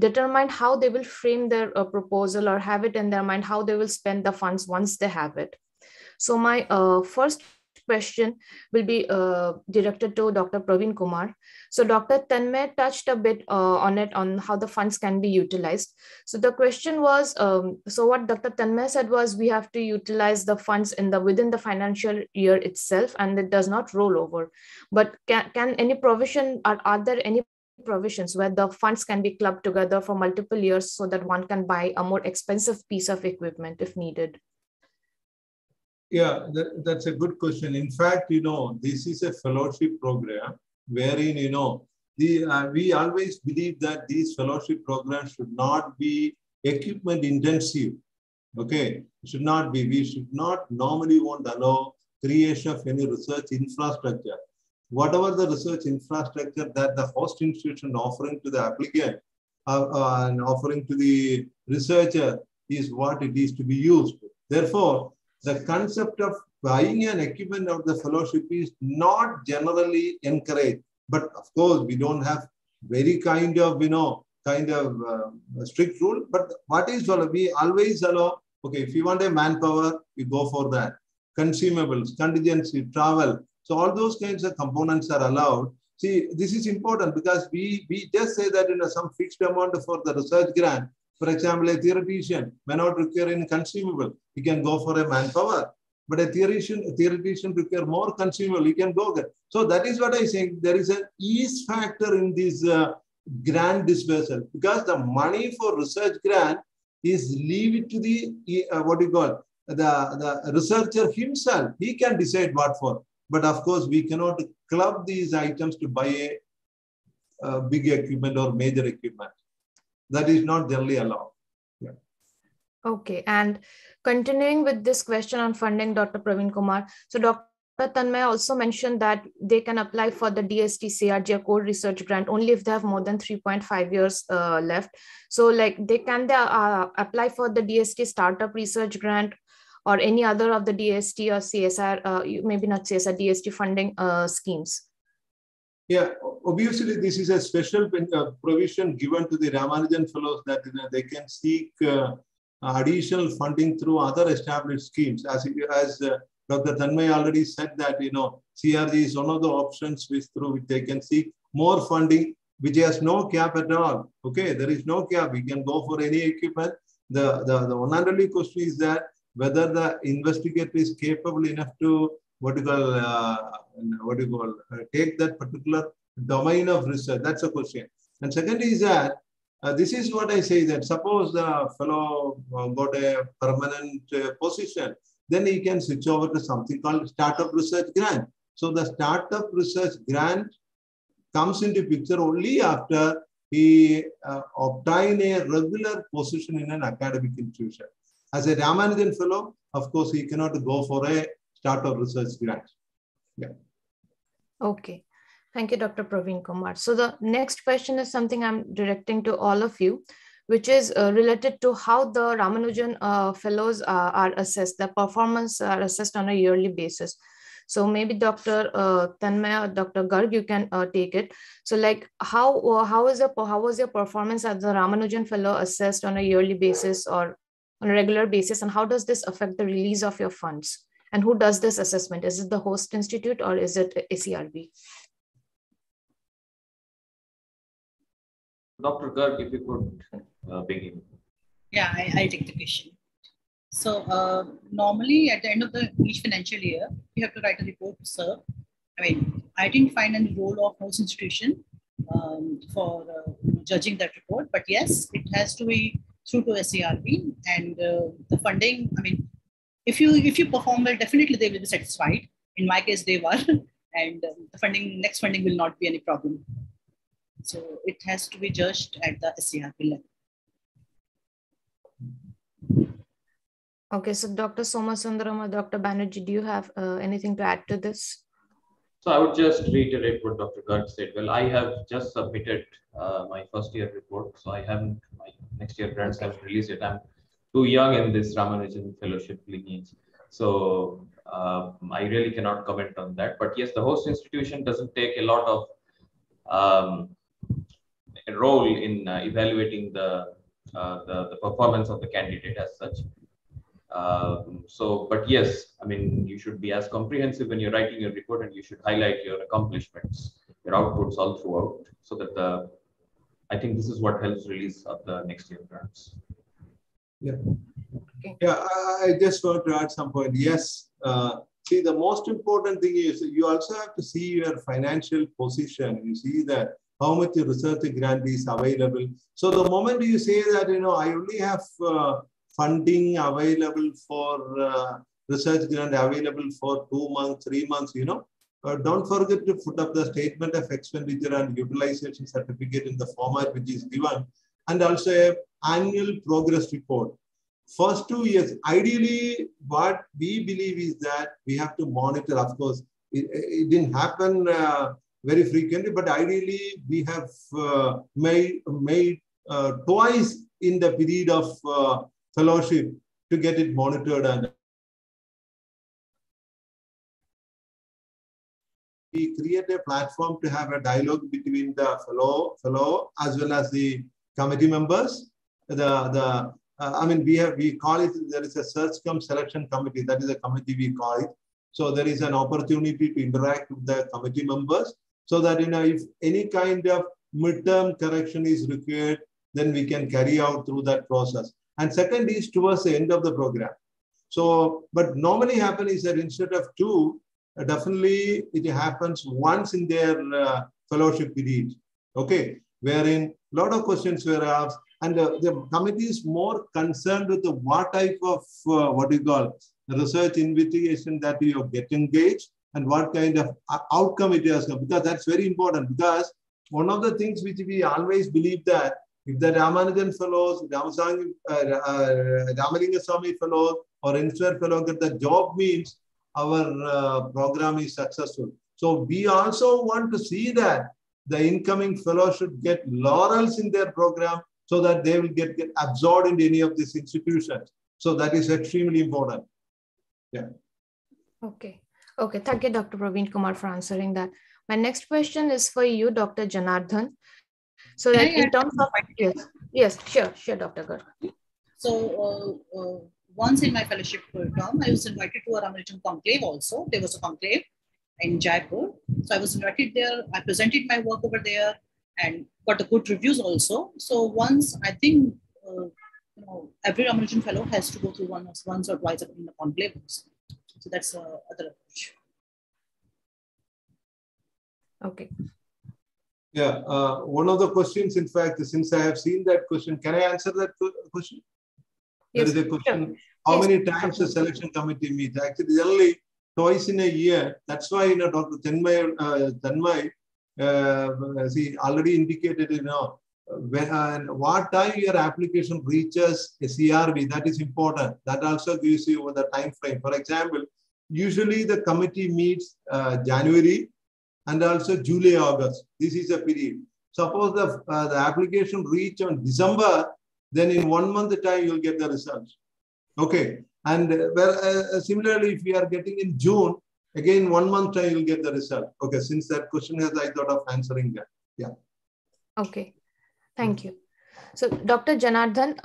determine how they will frame their proposal or have it in their mind, how they will spend the funds once they have it. So my first question will be directed to Dr. Praveen Kumar. So Dr. Tanmay touched a bit on how the funds can be utilized. So the question was, so what Dr. Tanmay said was we have to utilize the funds within the financial year itself, and it does not roll over. But can any provision, are there any provisions where the funds can be clubbed together for multiple years so that one can buy a more expensive piece of equipment if needed? Yeah, that's a good question. In fact, this is a fellowship program wherein, we always believe that these fellowship programs should not be equipment intensive. Okay, it should not be. We should not normally want to allow creation of any research infrastructure. Whatever the research infrastructure that the host institution offering to the applicant and offering to the researcher is what it is to be used. Therefore, the concept of buying an equipment of the fellowship is not generally encouraged. But of course, we don't have very kind of strict rule. But what is we always allow, okay, if you want a manpower, you go for that. Consumables, contingency, travel. So all those kinds of components are allowed. See, this is important because we just say that some fixed amount for the research grant. For example, a theoretician may not require any consumable. He can go for a manpower. But a theoretician require more consumable. He can go there. So that is what I think. There is an ease factor in this grant dispersal because the money for research grant is leave it to the the researcher himself. He can decide what for. But of course, we cannot club these items to buy a big equipment or major equipment. That is not generally allowed. Yeah. Okay, and continuing with this question on funding, Dr. Praveen Kumar. So Dr. Tanmay also mentioned that they can apply for the DST-SERB or core research grant only if they have more than 3.5 years left. So like they apply for the DST startup research grant or any other of the DST or CSR, maybe not CSR, DST funding schemes? Yeah, obviously, this is a special provision given to the Ramanujan Fellows that they can seek additional funding through other established schemes. As Dr. Tanmay already said that, CRG is one of the options through which they can seek more funding, which has no cap at all. Okay, there is no cap. We can go for any equipment. The one and only question is that whether the investigator is capable enough to take that particular domain of research. That's a question. And second is that this is what I say, that suppose the fellow got a permanent position, then he can switch over to something called startup research grant. So the startup research grant comes into picture only after he obtain a regular position in an academic institution. As a Ramanujan Fellow, of course, he cannot go for a startup research grant. Yeah. Okay. Thank you, Dr. Praveen Kumar. So the next question is something I'm directing to all of you, which is related to how the Ramanujan Fellows are assessed. The performance are assessed on a yearly basis. So maybe Dr. Tanmay or Dr. Garg, you can take it. So like how was your performance as the Ramanujan Fellow assessed on a yearly basis or on a regular basis, and how does this affect the release of your funds? And who does this assessment? Is it the host institute or is it SERB? Dr. Garg, if you could begin. Yeah, I'll take the question. So normally at the end of each financial year, you have to write a report to SERB. I didn't find any role of host institution for judging that report, but yes, it has to be through to SERB, and the funding, if you perform well, definitely they will be satisfied. In my case, they were, and the next funding will not be any problem. So it has to be judged at the SERB level. Okay, so Dr. Somasundaram or Dr. Banerjee, do you have anything to add to this? So I would just reiterate what Dr. Garg said. Well, I have just submitted my first year report, so I haven't, my next year grants haven't released it. I'm too young in this Ramanujan Fellowship lineage. So I really cannot comment on that. But yes, the host institution doesn't take a lot of role in evaluating the performance of the candidate as such. But yes, you should be as comprehensive when you're writing your report, and you should highlight your accomplishments, your outputs all throughout, so that I think this is what helps release of the next year grants. Yeah. Okay. Yeah, I just want to add some point. Yes. See, the most important thing is you also have to see your financial position. You see that how much research grant is available. So the moment you say that, I only have funding available for research grant available for 2 months, 3 months, don't forget to put up the statement of expenditure and utilization certificate in the format which is given, and also an annual progress report. First 2 years, ideally, what we believe is that we have to monitor. Of course, it didn't happen very frequently, but ideally, we have made twice in the period of fellowship to get it monitored, and we create a platform to have a dialogue between the fellow as well as the committee members. We call it, there is a search cum selection committee. That is a committee we call it. So there is an opportunity to interact with the committee members, so that if any kind of midterm correction is required, then we can carry out through that process. And second is towards the end of the program. So, but normally happen is that instead of 2, definitely it happens once in their fellowship period. Okay, wherein a lot of questions were asked, and the committee is more concerned with what type of research investigation that you get engaged, and what kind of outcome it has, because that's very important. Because one of the things which we always believe that if the Ramanujan Fellows, Ramalinga Swami Fellows or Inspire Fellow get the job, means our program is successful. So we also want to see that the incoming fellow should get laurels in their program, so that they will get absorbed in any of these institutions. So that is extremely important. Yeah. Okay. Okay. Thank you, Dr. Praveen Kumar, for answering that. My next question is for you, Dr. Janardhan. So like in terms of, yes, sure, Dr. Garg. So once in my fellowship term, I was invited to a Ramanujan conclave also. There was a conclave in Jaipur. So I was invited there. I presented my work over there and got the good reviews also. So once, I think, every Ramanujan Fellow has to go through once or twice in the conclave. So that's other approach. Okay. Yeah, one of the questions, in fact, since I have seen that question, can I answer that question? Yes, there is a question, sure. how Yes, many times the selection committee meets? Actually, generally twice in a year. That's why, Dr. Tanmay, he already indicated, when what time your application reaches a CRB, that is important. That also gives you the time frame. For example, usually the committee meets January and also July, August. This is a period. Suppose the application reach on December, then in 1 month time you'll get the results. Okay. And similarly, if we are getting in June, again 1 month time you'll get the result. Okay. Since that question has, I thought of answering that. Yeah. Okay. Thank you. So, Dr. Janardhan,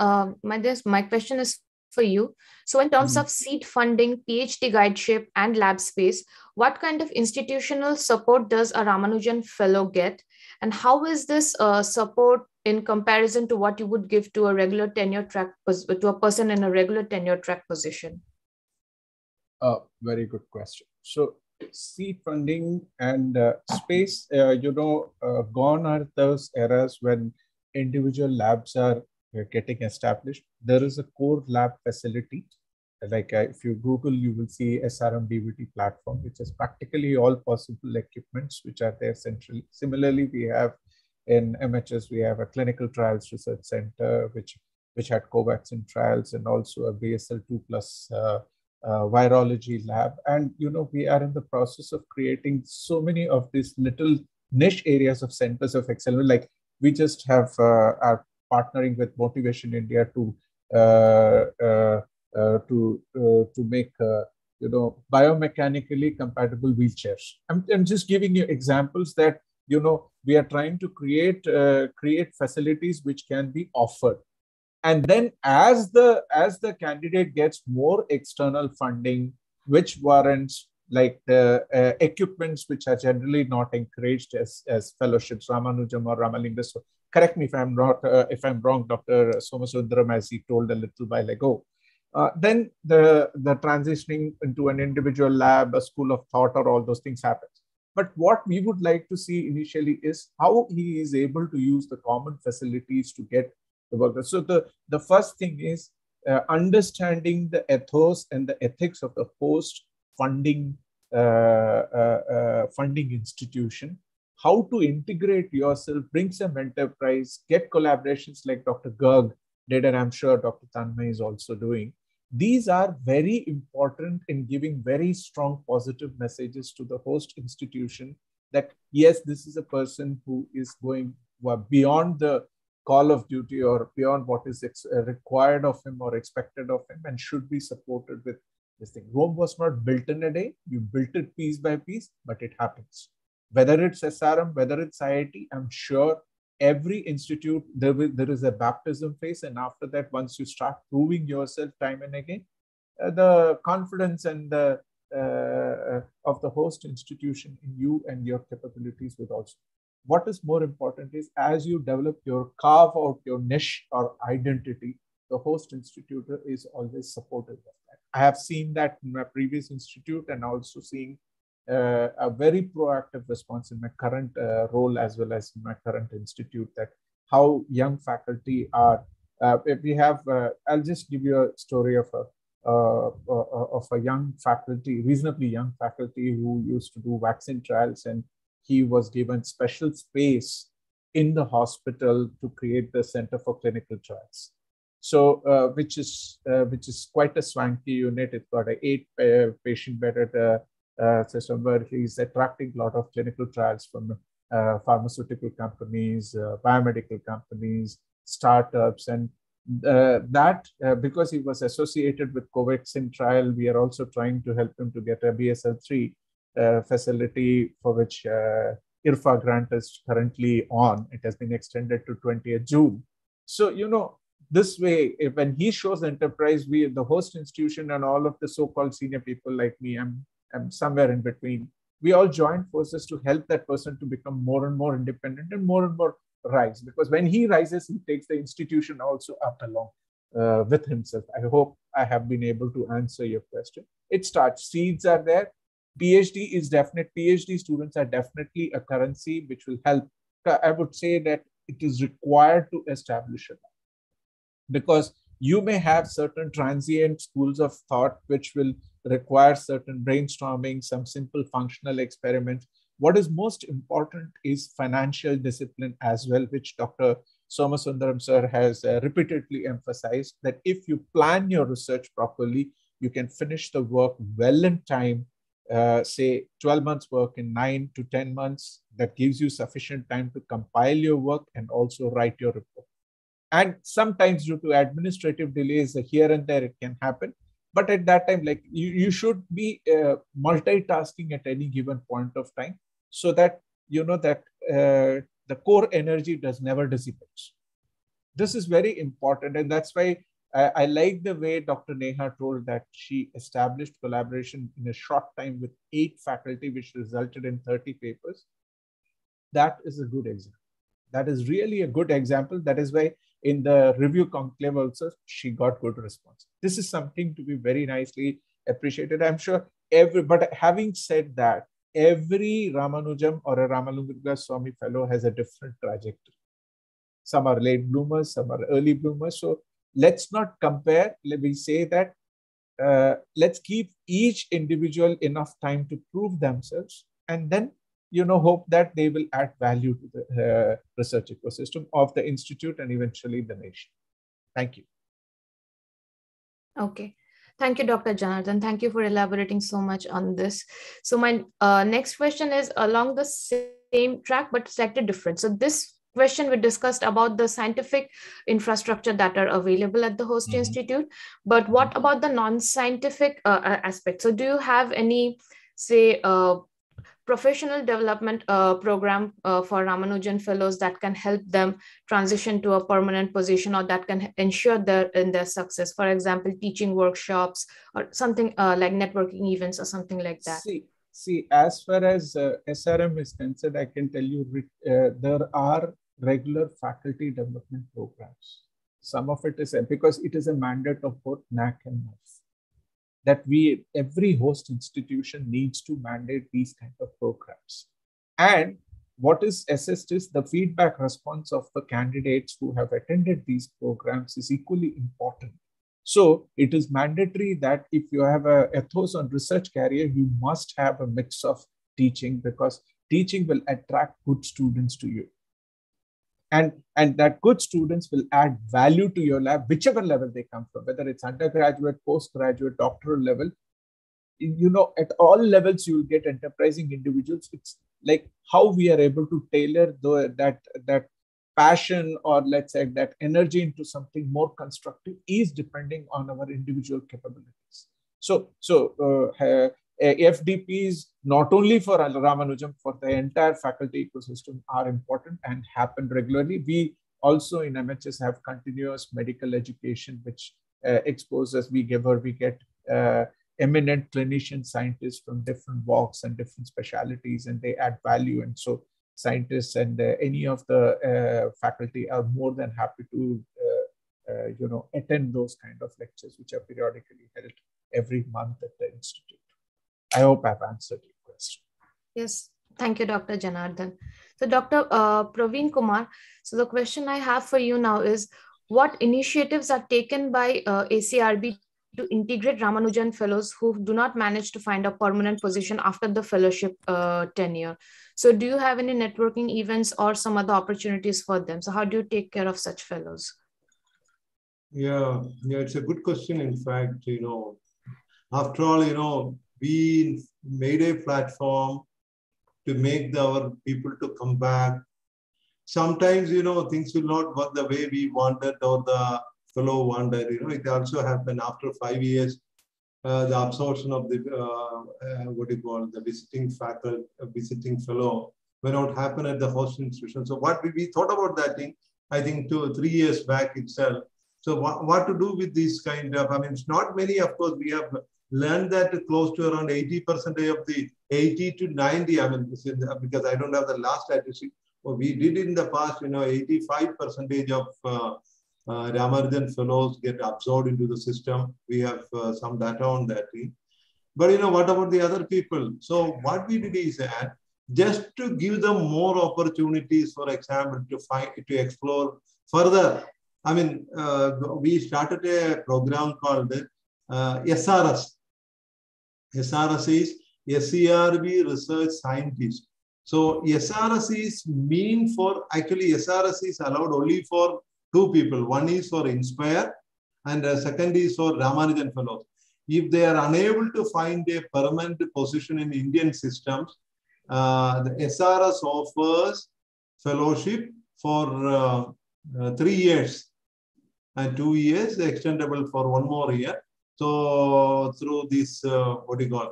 my question is for you. So, in terms of seed funding, PhD guideship, and lab space, what kind of institutional support does a Ramanujan Fellow get? And how is this support in comparison to what you would give to a regular tenure track, to a person in a regular tenure track position? Very good question. So, seed funding and space, gone are those eras when individual labs are getting established. There is a core lab facility. Like if you Google, you will see SRM DVT platform, which has practically all possible equipments which are there centrally. Similarly, we have in MHS, we have a clinical trials research center, which had co-vaccine trials, and also a BSL-2 plus virology lab. And, we are in the process of creating so many of these little niche areas of centers of excellence. Like we just have are partnering with Motivation India to make biomechanically compatible wheelchairs. I'm just giving you examples that we are trying to create facilities which can be offered. And then as the candidate gets more external funding, which warrants like the equipments which are generally not encouraged as fellowships, Ramanujam or Ramalinga. So correct me if I'm wrong, Dr. Somasundaram, as he told a little while ago. Then the transitioning into an individual lab, a school of thought, or all those things happens. But what we would like to see initially is how he is able to use the common facilities to get the workers. So the first thing is understanding the ethos and the ethics of the host funding institution, how to integrate yourself, bring some enterprise, get collaborations like Dr. Garg did, and I'm sure Dr. Tanmay is also doing. These are very important in giving very strong positive messages to the host institution that, yes, this is a person who is going beyond the call of duty or beyond what is required of him or expected of him, and should be supported with this thing. Rome was not built in a day. You built it piece by piece, but it happens. Whether it's SRM, whether it's IIT, I'm sure every institute, there is a baptism phase. And after that, once you start proving yourself time and again, the confidence and the of the host institution in you and your capabilities would also. What is more important is as you develop carve out your niche or identity, the host institutor is always supportive of that. I have seen that in my previous institute, and also seeing a very proactive response in my current role as well as in my current institute, that how young faculty are. If we have, I'll just give you a story of a young faculty, reasonably young faculty who used to do vaccine trials, and he was given special space in the hospital to create the Center for Clinical Trials. So, which is quite a swanky unit. It's got an 8 patient bedded system where he's attracting a lot of clinical trials from pharmaceutical companies, biomedical companies, startups, and because he was associated with co-vaccine trial, we are also trying to help him to get a BSL-3. facility for which IRFA grant is currently on. It has been extended to 20th June. So, this way, when he shows enterprise, the host institution and all of the so-called senior people like me, I'm somewhere in between. We all join forces to help that person to become more and more independent and more rise. Because when he rises, he takes the institution also up along with himself. I hope I have been able to answer your question. It starts. Seeds are there. PhD students are definitely a currency which will help. I would say that it is required to establish it, because you may have certain transient schools of thought which will require certain brainstorming, some simple functional experiments. What is most important is financial discipline as well, which Dr. Somasundaram sir has repeatedly emphasized, that if you plan your research properly, you can finish the work well in time. Say 12 months work in 9 to 10 months. That gives you sufficient time to compile your work and also write your report. And sometimes due to administrative delays here and there, it can happen. But at that time, like you should be multitasking at any given point of time, so that the core energy does never dissipate. This is very important, and that's why I like the way Dr. Neha told that she established collaboration in a short time with 8 faculty, which resulted in 30 papers. That is a good example. That is really a good example. That is why in the review conclave also, she got good response. This is something to be very nicely appreciated. I'm sure but having said that, every Ramanujam or a Ramanujan Swami Fellow has a different trajectory. Some are late bloomers, some are early bloomers. So let's not compare. Let me say that let's give each individual enough time to prove themselves, and then hope that they will add value to the research ecosystem of the institute and eventually the nation. Thank you. Okay. Thank you, Dr. Janardhan. Thank you for elaborating so much on this. So my next question is along the same track, but slightly different. So this question we discussed about the scientific infrastructure that are available at the host institute, but what about the non-scientific aspect? So do you have any, say, professional development program for Ramanujan Fellows that can help them transition to a permanent position, or that can ensure their success? For example, teaching workshops or something like networking events or something like that. See, as far as SRM is concerned, I can tell you there are regular faculty development programs. Some of it is because it is a mandate of both NAC and NICE, that every host institution needs to mandate these kind of programs. And what is assessed is the feedback response of the candidates who have attended these programs is equally important. So it is mandatory that if you have an ethos on research career, you must have a mix of teaching, because teaching will attract good students to you. And that good students will add value to your lab, whichever level they come from, whether it's undergraduate, postgraduate, doctoral level. At all levels, you will get enterprising individuals. It's like how we are able to tailor that passion, or let's say that energy, into something more constructive is depending on our individual capabilities. So FDPs, not only for Ramanujam, for the entire faculty ecosystem, are important and happen regularly. We also in MHS have continuous medical education, which exposes, we get eminent clinician scientists from different walks and different specialities, and they add value. And so scientists and any of the faculty are more than happy to attend those kind of lectures, which are periodically held every month at the institute. I hope I've answered your question. Yes, thank you, Dr. Janardhan. So Dr. Praveen Kumar, so the question I have for you now is, what initiatives are taken by ACRB to integrate Ramanujan Fellows who do not manage to find a permanent position after the fellowship tenure? So do you have any networking events or some other opportunities for them? So how do you take care of such fellows? Yeah, it's a good question. In fact, after all, we made a platform to make our people to come back. Sometimes, things will not work the way we wanted or the fellow wanted. It also happened after 5 years. the absorption of the what do you call the visiting faculty, visiting fellow may not happen at the host institution. So what we thought about that thing, I think 2 or 3 years back itself. So what to do with this kind of, I mean, it's not many, of course, we have learned that close to around 80% of the 80 to 90, I mean, because I don't have the last statistic, but we did in the past, 85% of Ramanujan Fellows get absorbed into the system. We have some data on that. But what about the other people? So what we did is that just to give them more opportunities, for example, to explore further. I mean, we started a program called SRS. SRS is SERB Research Scientist. So SRS is actually SRS is allowed only for 2 people. One is for Inspire and the second is for Ramanujan Fellows. If they are unable to find a permanent position in Indian systems, the SRS offers fellowship for 3 years and 2 years, extendable for 1 more year. So through this, program.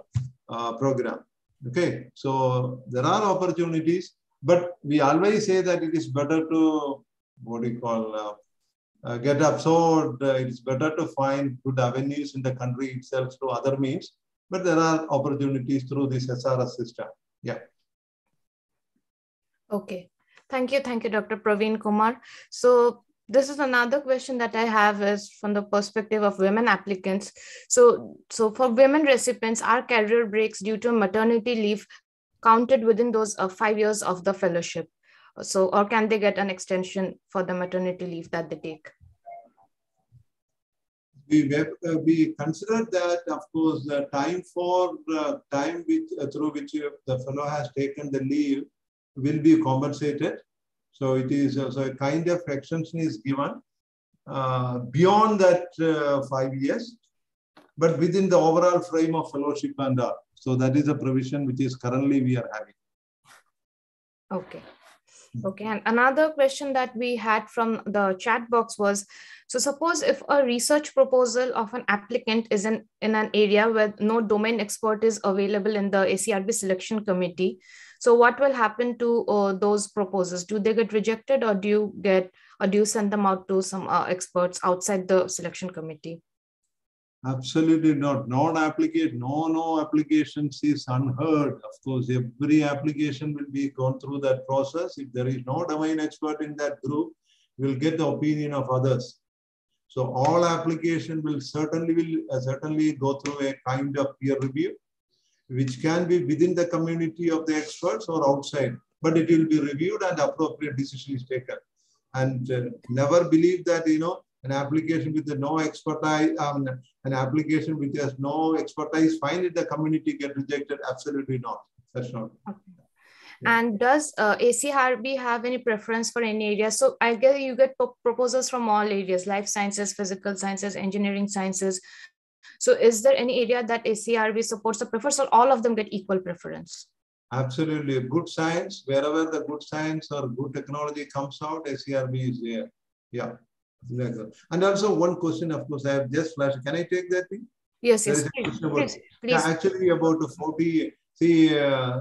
Okay, so there are opportunities, but we always say that it is better to, get absorbed. It's better to find good avenues in the country itself through other means, but there are opportunities through this SRS system. Yeah. Okay. Thank you, Dr. Praveen Kumar. So this is another question that I have is from the perspective of women applicants. So for women recipients, are career breaks due to maternity leave counted within those 5 years of the fellowship? So, or can they get an extension for the maternity leave that they take? We consider that, of course, the time through which the fellow has taken the leave will be compensated. So it is also a kind of extension is given beyond that 5 years, but within the overall frame of fellowship and all. So that is a provision which is currently we are having. Okay. Okay. And another question that we had from the chat box was, so suppose if a research proposal of an applicant is in an area where no domain expert is available in the ACRB selection committee, so what will happen to those proposals? Do they get rejected, or do you send them out to some experts outside the selection committee? Absolutely not. No applications is unheard. Of course, every application will be gone through that process. If there is no domain expert in that group, we'll get the opinion of others. So all application will certainly go through a kind of peer review, which can be within the community of the experts or outside, but it will be reviewed and appropriate decision is taken. And never believe that, an application with no expertise, an application which has no expertise, find it the community get rejected. Absolutely not. That's not. Okay. Yeah. And does ACRB have any preference for any area? So I guess you get proposals from all areas, life sciences, physical sciences, engineering sciences. So is there any area that ACRB supports or prefers, or all of them get equal preference? Absolutely. Good science, wherever the good science or good technology comes out, ACRB is there. Yeah. And also one question, of course, I have just flashed. Can I take that thing? Yes, please. Yeah, actually about 40, see,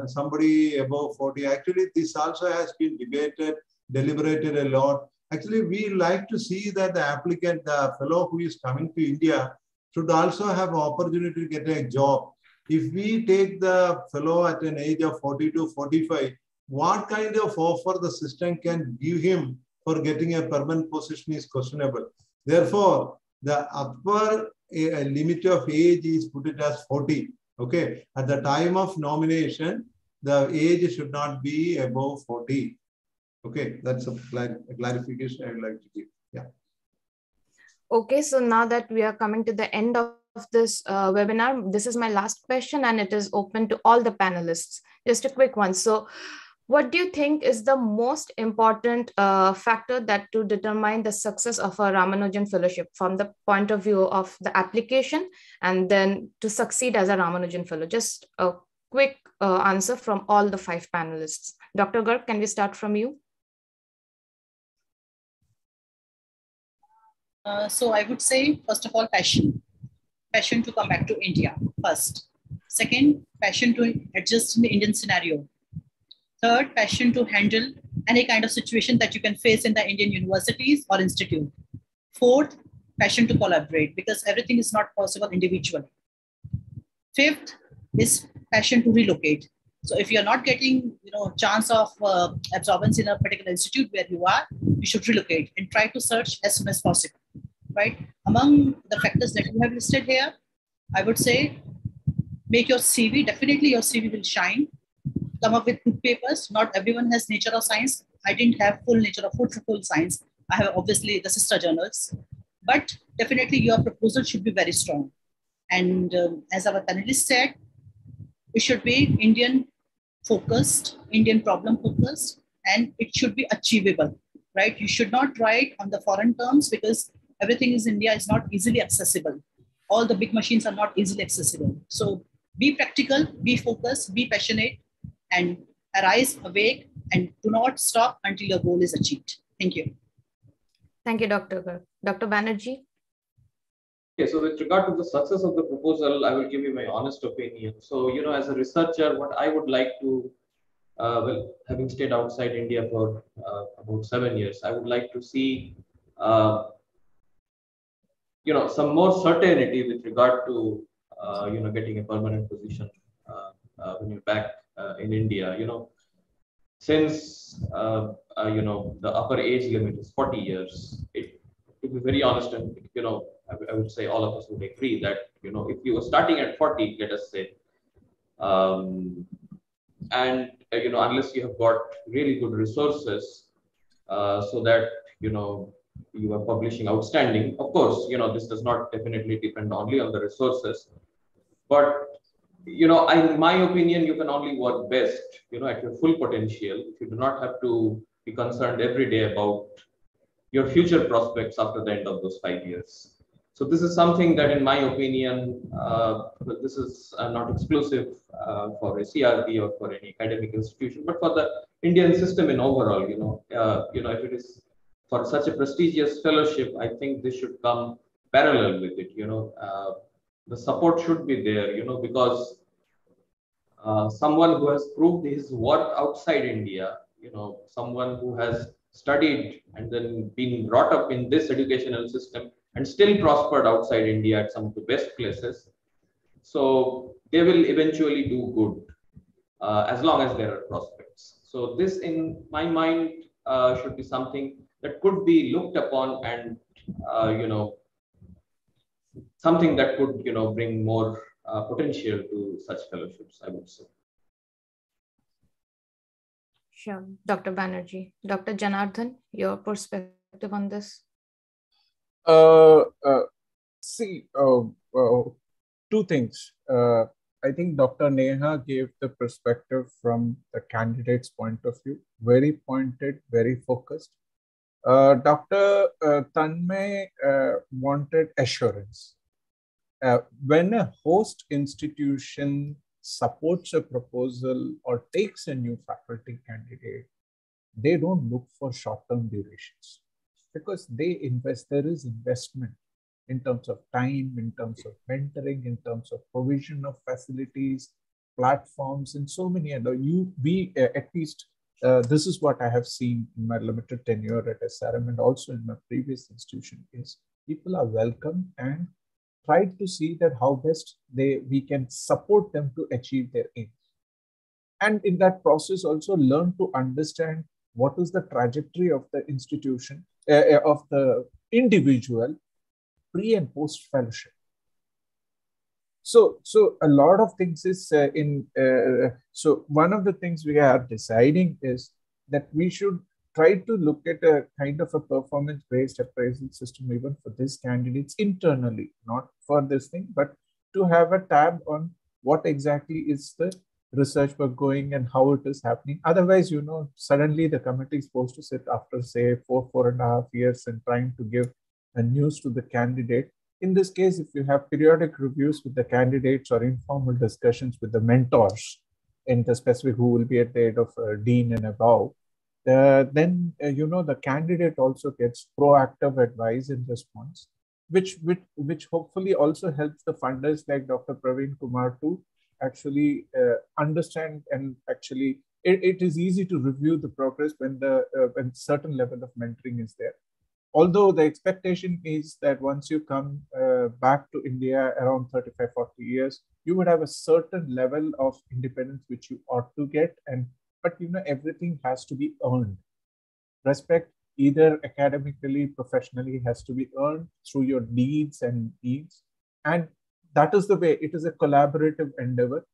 somebody above 40. Actually, this also has been debated, deliberated a lot. Actually, we like to see that the applicant, the fellow who is coming to India, should also have an opportunity to get a job. If we take the fellow at an age of 40 to 45, what kind of offer the system can give him for getting a permanent position is questionable. Therefore, the upper limit of age is put it as 40. Okay. At the time of nomination, the age should not be above 40. Okay. That's a clarification I would like to give. Yeah. Okay. So now that we are coming to the end of this webinar, this is my last question and it is open to all the panelists. Just a quick one. So what do you think is the most important factor that to determine the success of a Ramanujan Fellowship from the point of view of the application and then to succeed as a Ramanujan Fellow? Just a quick answer from all the 5 panelists. Dr. Garg, can we start from you? So I would say, first of all, passion. passion to come back to India first. Second, passion to adjust in the Indian scenario. Third, passion to handle any kind of situation that you can face in the Indian universities or institute. Fourth, passion to collaborate because everything is not possible individually. Fifth is passion to relocate. So if you're not getting, chance of absorbance in a particular institute where you are, you should relocate and try to search as soon as possible, right? Among the factors that you have listed here, I would say make your CV, definitely your CV will shine. Come up with good papers. Not everyone has nature or science. I didn't have full nature or full science. I have obviously the sister journals, but definitely your proposal should be very strong. And as our panelist said, it should be Indian focused, Indian problem focused, and it should be achievable, right? You should not write on the foreign terms because everything in India is not easily accessible. All the big machines are not easily accessible. So be practical, be focused, be passionate, and arise, awake, and do not stop until your goal is achieved. Thank you. Thank you, Dr. Garg. Dr. Banerjee. Okay, so with regard to the success of the proposal, I will give you my honest opinion. So, as a researcher, what I would like to, having stayed outside India for about 7 years, I would like to see, some more certainty with regard to, getting a permanent position when you're back in India. Since, the upper age limit is 40 years, to be very honest, and I would say all of us would agree that if you were starting at 40, let us say, and unless you have got really good resources, so that you are publishing outstanding. Of course, this does not definitely depend only on the resources, but in my opinion, you can only work best at your full potential if you do not have to be concerned every day about your future prospects after the end of those 5 years. So this is something that, in my opinion, this is not exclusive for a CRP or for any academic institution, but for the Indian system in overall. If it is for such a prestigious fellowship, I think this should come parallel with it. The support should be there. Because someone who has proved his worth outside India, someone who has studied and then been brought up in this educational system and still prospered outside India at some of the best places. So they will eventually do good as long as there are prospects. So this, in my mind, should be something that could be looked upon and, something that could, bring more potential to such fellowships, I would say. Sure. Dr. Banerjee. Dr. Janardhan, your perspective on this? See, two things. I think Dr. Neha gave the perspective from the candidate's point of view, very pointed, very focused. Dr. Tanmay wanted assurance. When a host institution supports a proposal or takes a new faculty candidate, they don't look for short-term durations because there is investment in terms of time, in terms of mentoring, in terms of provision of facilities, platforms, and so many other. At least this is what I have seen in my limited tenure at SRM and also in my previous institution, is people are welcome and try to see that how best we can support them to achieve their aims. And in that process also learn to understand what is the trajectory of the institution, of the individual pre and post fellowship. So a lot of things is so one of the things we are deciding is that we should try to look at a kind of a performance-based appraisal system even for these candidates internally, not for this thing, but to have a tab on what exactly is the research work going and how it is happening. Otherwise, suddenly the committee is supposed to sit after, say, 4.5 years and trying to give a news to the candidate. In this case, if you have periodic reviews with the candidates or informal discussions with the mentors in the specific who will be at the head of dean and above, then the candidate also gets proactive advice in response. which hopefully also helps the funders like Dr. Praveen Kumar to actually understand, and actually it is easy to review the progress when when certain level of mentoring is there. Although the expectation is that once you come back to India around 35, 40 years, you would have a certain level of independence which you ought to get. But everything has to be earned. Respect, either academically, professionally, has to be earned through your deeds and deeds. And that is the way. It is a collaborative endeavor.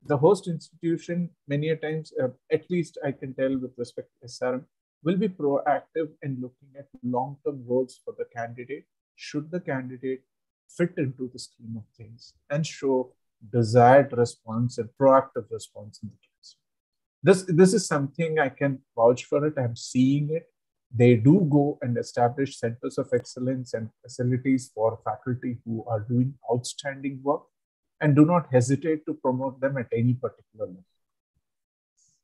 The host institution, many a times, at least I can tell with respect to SRM, will be proactive in looking at long-term goals for the candidate, should the candidate fit into the scheme of things and show desired response and proactive response in the case. This is something I can vouch for it. I'm seeing it. They do go and establish centers of excellence and facilities for faculty who are doing outstanding work, and do not hesitate to promote them at any particular level.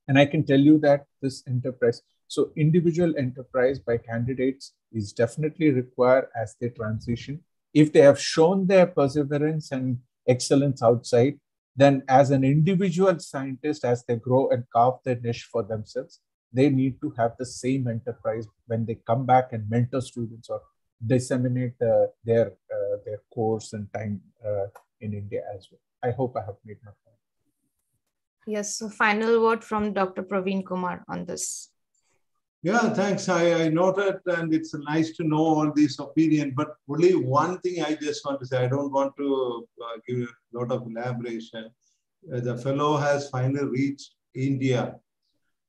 And I can tell you that this enterprise, so individual enterprise by candidates is definitely required as they transition. If they have shown their perseverance and excellence outside, then as an individual scientist, as they grow and carve their niche for themselves, they need to have the same enterprise when they come back and mentor students or disseminate their course and time in India as well. I hope I have made my point. Yes, so final word from Dr. Praveen Kumar on this. Yeah, thanks. I noted, and it's nice to know all these opinions, but only one thing I just want to say. I don't want to give a lot of elaboration. The fellow has finally reached India.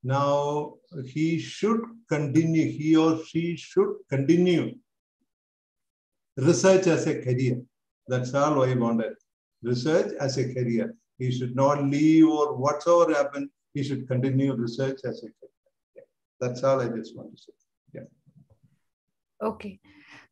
Now, he should continue, he or she should continue research as a career. That's all I wanted. Research as a career. He should not leave or whatsoever happened, he should continue research as a career. That's all I just want to say. Yeah. Okay.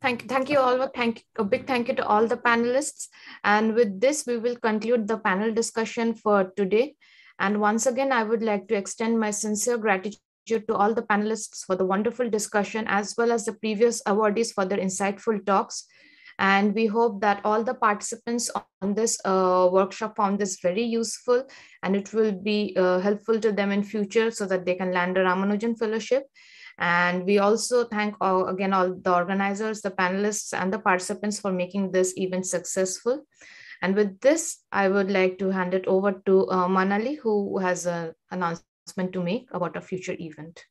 Thank you all. A big thank you to all the panelists. And with this, we will conclude the panel discussion for today. And once again, I would like to extend my sincere gratitude to all the panelists for the wonderful discussion, as well as the previous awardees for their insightful talks. And we hope that all the participants on this workshop found this very useful, and it will be helpful to them in future so that they can land a Ramanujan Fellowship. And we also thank again all the organizers, the panelists, and the participants for making this event successful. And with this, I would like to hand it over to Manali, who has an announcement to make about a future event.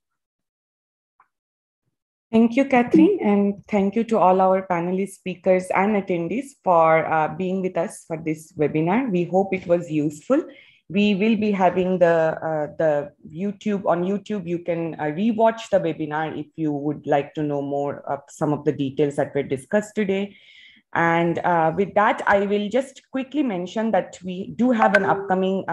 Thank you, Catherine, and thank you to all our panelists, speakers, and attendees for being with us for this webinar. We hope it was useful. We will be having the YouTube. On YouTube, you can rewatch the webinar if you would like to know more of some of the details that were discussed today. And with that, I will just quickly mention that we do have an upcoming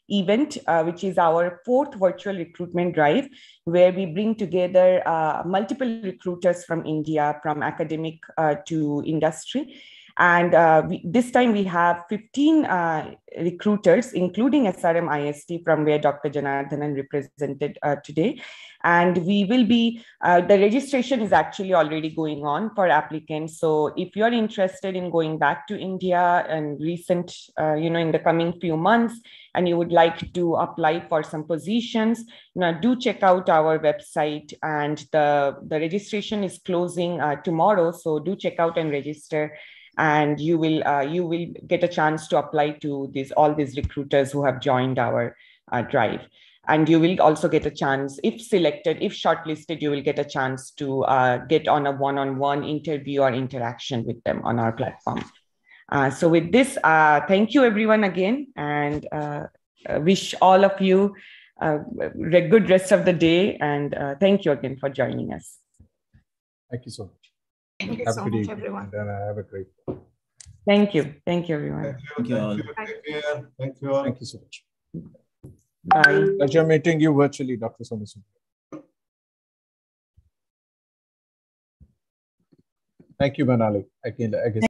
event, which is our 4th virtual recruitment drive, where we bring together multiple recruiters from India, from academic to industry. And this time we have 15 recruiters, including SRM IST, from where Dr. Janardhanan represented today. And we will be, the registration is actually already going on for applicants. So if you're interested in going back to India and in the coming few months, and you would like to apply for some positions, do check out our website. And the registration is closing tomorrow. So do check out and register. And you will get a chance to apply to all these recruiters who have joined our drive. And you will also get a chance, if selected, if shortlisted, you will get a chance to get on a one-on-one interview or interaction with them on our platform. So with this, thank you everyone again, and wish all of you a good rest of the day. And thank you again for joining us. Thank you so much. Thank you so much, everyone. And have a great day. Thank you. Thank you, everyone. Thank you all. Thank you all. Thank you so much. Bye. Pleasure meeting you virtually, Dr. Somasu. Thank you, Manali. I guess